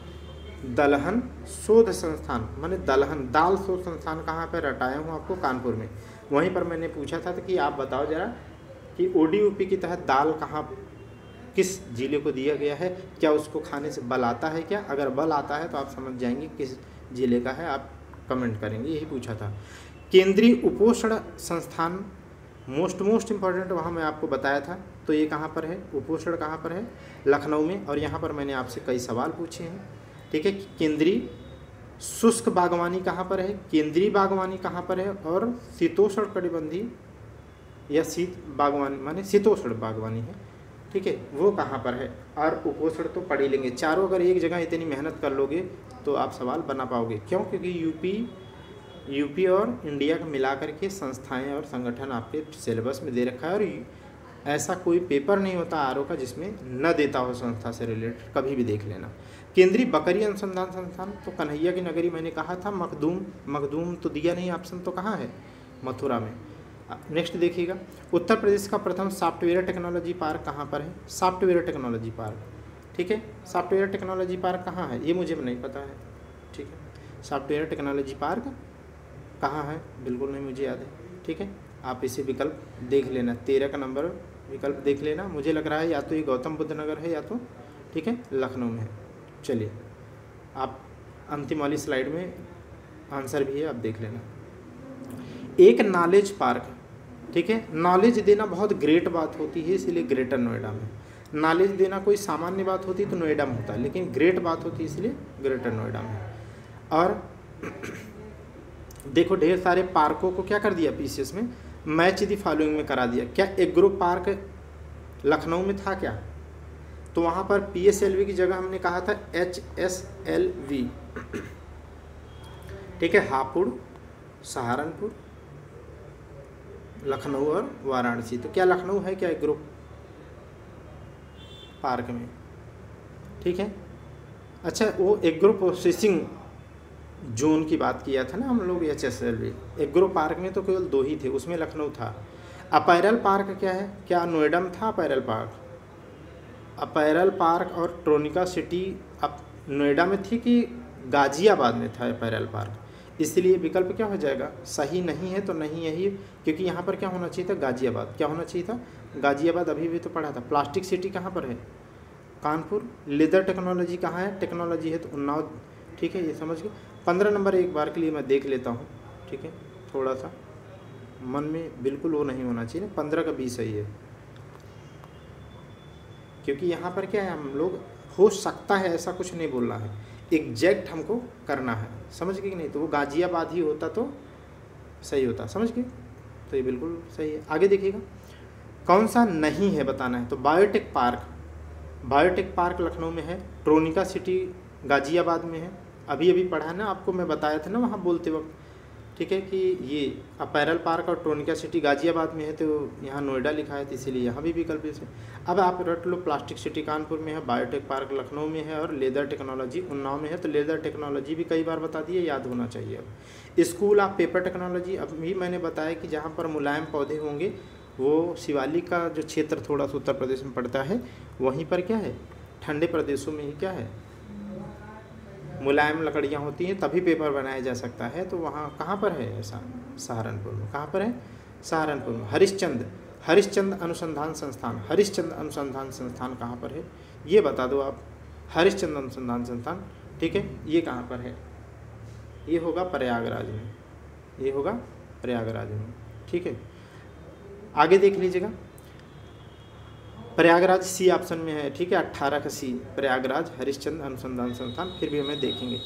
दलहन शोध संस्थान माने दलहन दाल शोध संस्थान कहाँ पर रटाया हूँ आपको, कानपुर में। वहीं पर मैंने पूछा था कि आप बताओ जरा कि ODUP के तहत दाल कहाँ किस जिले को दिया गया है, क्या उसको खाने से बल आता है क्या। अगर बल आता है तो आप समझ जाएंगे किस जिले का है, आप कमेंट करेंगे, यही पूछा था। केंद्रीय उपोषण संस्थान मोस्ट इम्पॉर्टेंट, वहाँ मैं आपको बताया था। तो ये कहाँ पर है, उपोषण कहाँ पर है, लखनऊ में। और यहाँ पर मैंने आपसे कई सवाल पूछे हैं, ठीक है। केंद्रीय शुष्क बागवानी कहाँ पर है, केंद्रीय बागवानी कहाँ पर है, और शीतोष्ण कटिबंधीय या शीत बागवानी माने शीतोष्ण बागवानी है, ठीक है, वो कहाँ पर है। और उपोषण तो पढ़ ही लेंगे। चारों अगर एक जगह इतनी मेहनत कर लोगे तो आप सवाल बना पाओगे। क्यों, क्योंकि यूपी और इंडिया को मिला करके संस्थाएं और संगठन आपके सिलेबस में दे रखा है। और ऐसा कोई पेपर नहीं होता RO का जिसमें न देता हो संस्था से रिलेटेड, कभी भी देख लेना। केंद्रीय बकरी अनुसंधान संस्थान तो कन्हैया की नगरी मैंने कहा था, मखदूम तो दिया नहीं ऑप्शन, तो कहाँ है, मथुरा में। नेक्स्ट देखिएगा, उत्तर प्रदेश का प्रथम सॉफ्टवेयर टेक्नोलॉजी पार्क कहाँ पर है, सॉफ्टवेयर टेक्नोलॉजी पार्क, ठीक है। सॉफ्टवेयर टेक्नोलॉजी पार्क कहाँ है ये मुझे नहीं पता है, ठीक है। सॉफ्टवेयर टेक्नोलॉजी पार्क कहाँ है बिल्कुल नहीं मुझे याद है, ठीक है। आप इसे विकल्प देख लेना, 13 का नंबर विकल्प देख लेना। मुझे लग रहा है या तो ये गौतम बुद्ध नगर है या तो, ठीक है, लखनऊ में है। चलिए आप अंतिम वाली स्लाइड में आंसर भी है, आप देख लेना। एक नॉलेज पार्क, ठीक है। नॉलेज देना बहुत ग्रेट बात होती है, इसीलिए ग्रेटर नोएडा में। नॉलेज देना कोई सामान्य बात होती तो नोएडा में होता है, लेकिन ग्रेट बात होती है इसलिए ग्रेटर नोएडा में। और देखो ढेर सारे पार्कों को क्या कर दिया PCS में, मैच दी फॉलोइंग में करा दिया। क्या एग्रो पार्क लखनऊ में था क्या, तो वहाँ पर PSLV की जगह हमने कहा था HSLV, ठीक है। हापुड़, सहारनपुर, लखनऊ और वाराणसी। तो क्या लखनऊ है क्या एग्रो पार्क में, ठीक है। अच्छा, वो एग्रो प्रोसेसिंग जोन की बात किया था ना हम लोग, HSLV। एग्रो पार्क में तो केवल 2 ही थे, उसमें लखनऊ था। अपैरल पार्क क्या है, क्या नोएडा में था अपैरल पार्क, अपैरल पार्क और ट्रोनिका सिटी अब नोएडा में थी कि गाजियाबाद में था अपैरल पार्क, इसलिए विकल्प क्या हो जाएगा, सही नहीं है तो नहीं यही, क्योंकि यहाँ पर क्या होना चाहिए था, गाजियाबाद। क्या होना चाहिए था, गाजियाबाद। अभी भी तो पढ़ा था। प्लास्टिक सिटी कहाँ पर है, कानपुर। लेदर टेक्नोलॉजी कहाँ है, टेक्नोलॉजी है तो उन्नाव, ठीक है, ये समझ गए। 15 नंबर एक बार के लिए मैं देख लेता हूँ, ठीक है, थोड़ा सा मन में बिल्कुल वो नहीं होना चाहिए ना, 15 का 20 सही है, क्योंकि यहाँ पर क्या है, हम लोग हो सकता है ऐसा कुछ नहीं बोलना है, एग्जैक्ट हमको करना है, समझ गए कि नहीं। तो वो गाजियाबाद ही होता तो सही होता, समझ गए, तो ये बिल्कुल सही है। आगे देखिएगा, कौन सा नहीं है बताना है। तो बायोटेक पार्क लखनऊ में है, ट्रोनिका सिटी गाजियाबाद में है। अभी अभी पढ़ा है ना आपको, मैं बताया था ना वहाँ बोलते वक्त, ठीक है, कि ये अपैरल पार्क और ट्रोनिका सिटी गाजियाबाद में है, तो यहाँ नोएडा लिखा है, तो इसीलिए यहाँ भी विकल्प से। अब आप रट लो, प्लास्टिक सिटी कानपुर में है, बायोटेक पार्क लखनऊ में है, और लेदर टेक्नोलॉजी उन्नाव में है। तो लेदर टेक्नोलॉजी भी कई बार बता दिए, याद होना चाहिए। अब स्कूल ऑफ पेपर टेक्नोलॉजी, अभी मैंने बताया कि जहाँ पर मुलायम पौधे होंगे वो शिवालिक का जो क्षेत्र थोड़ा सा उत्तर प्रदेश में पड़ता है, वहीं पर क्या है, ठंडे प्रदेशों में ही क्या है, मुलायम लकड़ियाँ होती हैं, तभी पेपर बनाया जा सकता है। तो वहाँ कहाँ पर है ऐसा, सहारनपुर में। कहाँ पर है, सहारनपुर में। हरिश्चंद्र अनुसंधान संस्थान कहाँ पर है, ये बता दो आप। हरिश्चंद्र अनुसंधान संस्थान, ठीक है, ये कहाँ पर है, ये होगा प्रयागराज में, ठीक है। आगे देख लीजिएगा, प्रयागराज सी ऑप्शन में है, ठीक है, 18 का सी, प्रयागराज हरिश्चंद्र अनुसंधान संस्थान। फिर भी हमें देखेंगे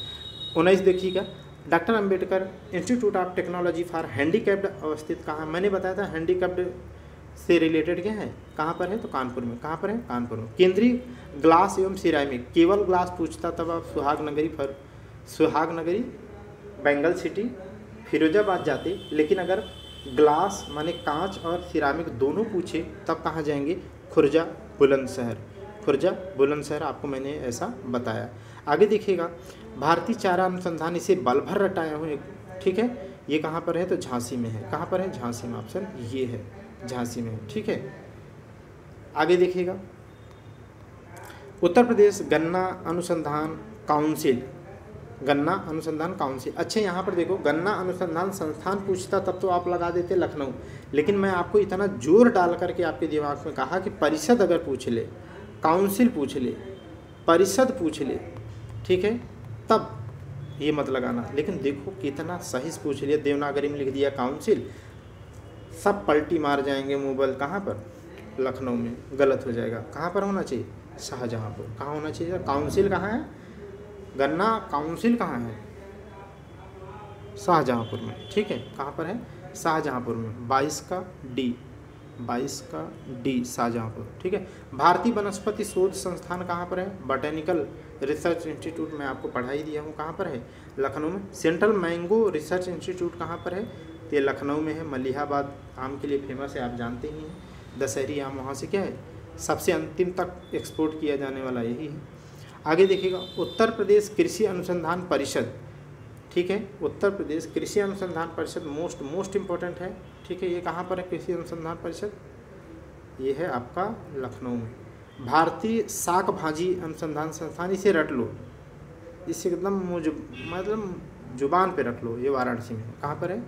19 देखिएगा, doctor Ambedkar institute of technology for handicapped अवस्थित कहाँ, मैंने बताया था हैंडीकैप्ड से रिलेटेड क्या है, कहाँ पर है, तो कानपुर में। कहाँ पर है, कानपुर में। केंद्रीय ग्लास एवं सिरामिक, केवल ग्लास पूछता तब आप सुहागनगरी बेंगल सिटी फिरोजाबाद जाते, लेकिन अगर ग्लास माने कांच और सिरामिक दोनों पूछे तब कहाँ जाएंगे, खुर्जा बुलंदशहर। खुर्जा बुलंदशहर आपको मैंने ऐसा बताया। आगे देखिएगा, भारतीय चारा अनुसंधान, इसे बल भर रटाया हूँ एक, ठीक है। ये कहाँ पर है, तो झांसी में है। कहाँ पर है, झांसी में। ऑप्शन ये है, झांसी में है, ठीक है। आगे देखिएगा, उत्तर प्रदेश गन्ना अनुसंधान काउंसिल, गन्ना अनुसंधान काउंसिल। अच्छा यहाँ पर देखो, गन्ना अनुसंधान संस्थान पूछता तब तो आप लगा देते लखनऊ, लेकिन मैं आपको इतना जोर डाल करके आपके दिमाग में कहा कि परिषद अगर पूछ ले, काउंसिल पूछ ले, परिषद पूछ ले, ठीक है, तब ये मत लगाना। लेकिन देखो कितना सही से पूछ लिया, देवनागरी में लिख दिया काउंसिल, सब पलटी मार जाएंगे मोबाइल। कहाँ पर, लखनऊ में, गलत हो जाएगा। कहाँ पर होना चाहिए, शाहजहाँपुर। कहाँ होना चाहिए, काउंसिल कहाँ है, गन्ना काउंसिल कहाँ है, शाहजहाँपुर में, ठीक है। कहाँ पर है, शाहजहाँपुर में। 22 का डी शाहजहाँपुर, ठीक है। भारतीय वनस्पति शोध संस्थान कहाँ पर है, बॉटेनिकल रिसर्च इंस्टीट्यूट, मैं आपको पढ़ाई दिया हूँ, कहाँ पर है, लखनऊ में। सेंट्रल मैंगो रिसर्च इंस्टीट्यूट कहाँ पर है, तो ये लखनऊ में है। मलिहाबाद आम के लिए फेमस है, आप जानते ही हैं। दशहरी आम वहाँ से क्या है, सबसे अंतिम तक एक्सपोर्ट किया जाने वाला यही है। आगे देखिएगा, उत्तर प्रदेश कृषि अनुसंधान परिषद, ठीक है। उत्तर प्रदेश कृषि अनुसंधान परिषद मोस्ट इम्पोर्टेंट है, ठीक है। ये कहाँ पर है, कृषि अनुसंधान परिषद, ये है आपका लखनऊ में। भारतीय शाक भाजी अनुसंधान संस्थान, इसे रट लो, इसे एकदम मतलब जुबान पे रख लो, ये वाराणसी में। कहाँ पर है,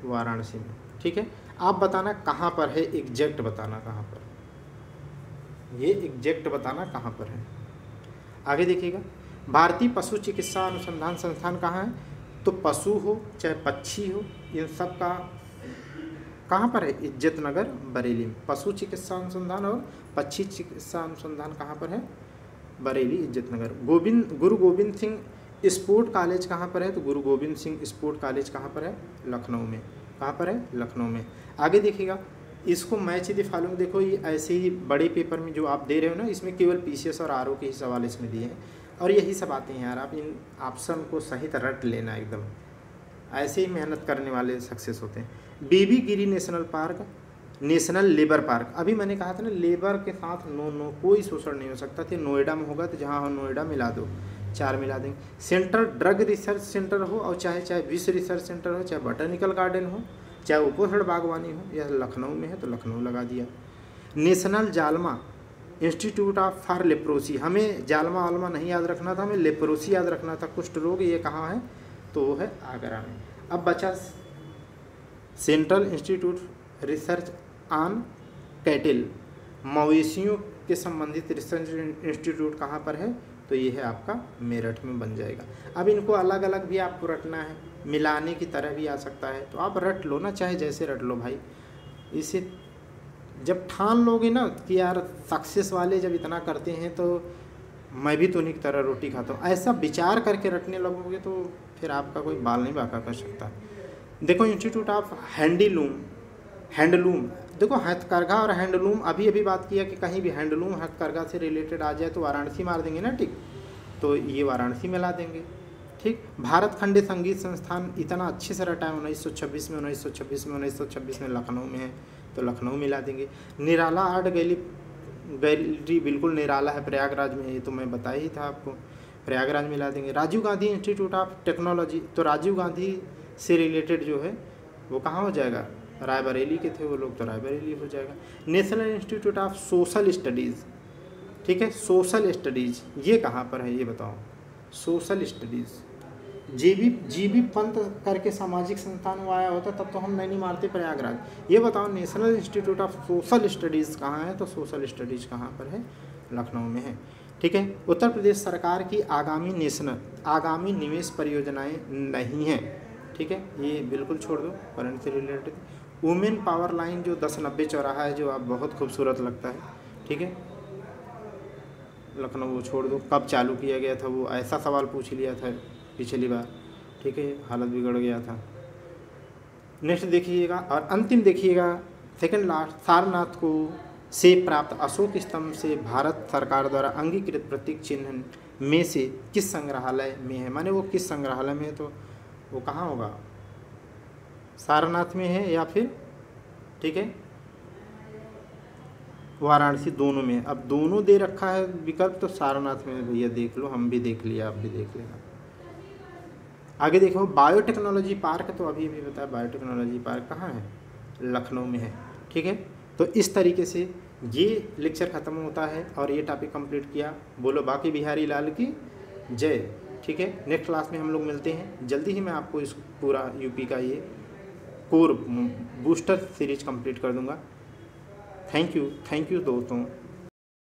वाराणसी में, ठीक है। आप बताना कहाँ पर है, एग्जैक्ट बताना कहाँ पर, ये एग्जैक्ट बताना कहाँ पर है। आगे देखिएगा, भारतीय पशु चिकित्सा अनुसंधान संस्थान कहाँ है, तो पशु हो चाहे पक्षी हो, इन सब का कहाँ पर है, इज्जतनगर बरेली में। पशु चिकित्सा अनुसंधान और पक्षी चिकित्सा अनुसंधान कहाँ पर है, बरेली इज्जतनगर। गुरु गोविंद सिंह स्पोर्ट कॉलेज कहाँ पर है, तो गुरु गोविंद सिंह स्पोर्ट कॉलेज कहाँ पर है, लखनऊ में। कहाँ पर है, लखनऊ में। आगे देखिएगा, इसको मैच द फॉलोइंग, देखो ये ऐसे ही बड़े पेपर में जो आप दे रहे हो ना, इसमें केवल पीसीएस और आरओ के ही सवाल इसमें दिए हैं, और यही सब आते हैं यार। आप इन ऑप्शन को सही तरह रट लेना एकदम, ऐसे ही मेहनत करने वाले सक्सेस होते हैं। V V Giri national park, national labour park, अभी मैंने कहा था ना, लेबर के साथ नो कोई शोषण नहीं हो सकता था। नोएडा में होगा तो जहाँ हो नोएडा मिला दो, 4 मिला देंगे। सेंटर ड्रग रिसर्च सेंटर हो, और चाहे विश्व रिसर्च सेंटर हो, चाहे बॉटनिकल गार्डन हो, चाहे उपोषण बागवानी हो, यह लखनऊ में है तो लखनऊ लगा दिया। National JALMA institute of for leprosy, हमें जालमा वालमा नहीं याद रखना था, हमें लेप्रोसी याद रखना था, कुष्ठ रोग। ये कहाँ है, तो वो है आगरा में। अब बचा सेंट्रल इंस्टीट्यूट रिसर्च ऑन कैटिल, मवेशियों के संबंधित रिसर्च इंस्टीट्यूट कहाँ पर है, तो ये है आपका मेरठ में बन जाएगा। अब इनको अलग अलग भी आपको रटना है, मिलाने की तरह भी आ सकता है, तो आप रट लो ना, चाहे जैसे रट लो भाई। इसे जब ठान लोगे ना कि यार सक्सेस वाले जब इतना करते हैं तो मैं भी तो उन्हीं की तरह रोटी खाता हूँ, ऐसा विचार करके रटने लगोगे तो फिर आपका कोई बाल नहीं बाका कर सकता। देखो इंस्टीट्यूट ऑफ हैंडलूम, देखो हथकरघा और हैंडलूम, अभी बात किया कि कहीं भी हैंडलूम हथकरघा से रिलेटेड आ जाए तो वाराणसी मार देंगे ना, ठीक, तो ये वाराणसी में ला देंगे, ठीक। भारत खंडे संगीत संस्थान इतना अच्छे से रटा है, 1926 में लखनऊ में है तो लखनऊ मिला देंगे। निराला आर्ट गैलरी बिल्कुल निराला है, प्रयागराज में है, ये तो मैं बताया ही था आपको, प्रयागराज मिला देंगे। Rajiv Gandhi institute of technology, तो राजीव गांधी से रिलेटेड जो है वो कहाँ हो जाएगा, रायबरेली के थे वो लोग, तो रायबरेली हो जाएगा। National institute of social studies, ठीक है, सोशल स्टडीज़ ये कहाँ पर है, ये बताओ। सोशल स्टडीज़, जीबी पंत करके सामाजिक संस्थान वो आया होता तब तो हम नहीं मारते प्रयागराज। ये बताओ national institute of social studies कहाँ है, तो सोशल स्टडीज़ कहाँ पर है, लखनऊ में है, ठीक है। उत्तर प्रदेश सरकार की आगामी निवेश परियोजनाएं नहीं हैं, ठीक है, ये बिल्कुल छोड़ दो, करंट से रिलेटेड। वुमेन पावर लाइन जो 1090 चौराहा है, जो आप बहुत खूबसूरत लगता है, ठीक है, लखनऊ वो छोड़ दो। कब चालू किया गया था, वो ऐसा सवाल पूछ लिया था पिछली बार, ठीक है, हालत बिगड़ गया था। नेक्स्ट देखिएगा और अंतिम देखिएगा, सेकंड लास्ट, सारनाथ को से प्राप्त अशोक स्तंभ से भारत सरकार द्वारा अंगीकृत प्रतीक चिन्ह में से किस संग्रहालय में है? माने वो किस संग्रहालय में है, तो वो कहाँ होगा, सारनाथ में है या फिर, ठीक है, वाराणसी, दोनों में। अब दोनों दे रखा है विकल्प, तो सारनाथ में भैया देख लो, हम भी देख लिया, आप भी देख लेना। आगे देखो बायोटेक्नोलॉजी पार्क, तो अभी भी बताया बायोटेक्नोलॉजी पार्क कहाँ है, लखनऊ में है, ठीक है। तो इस तरीके से ये लेक्चर ख़त्म होता है और ये टॉपिक कंप्लीट किया। बोलो बाकी बिहारी लाल की जय, ठीक है। नेक्स्ट क्लास में हम लोग मिलते हैं, जल्दी ही मैं आपको इस पूरा यूपी का ये कोर बूस्टर सीरीज कंप्लीट कर दूंगा। थैंक यू दोस्तों।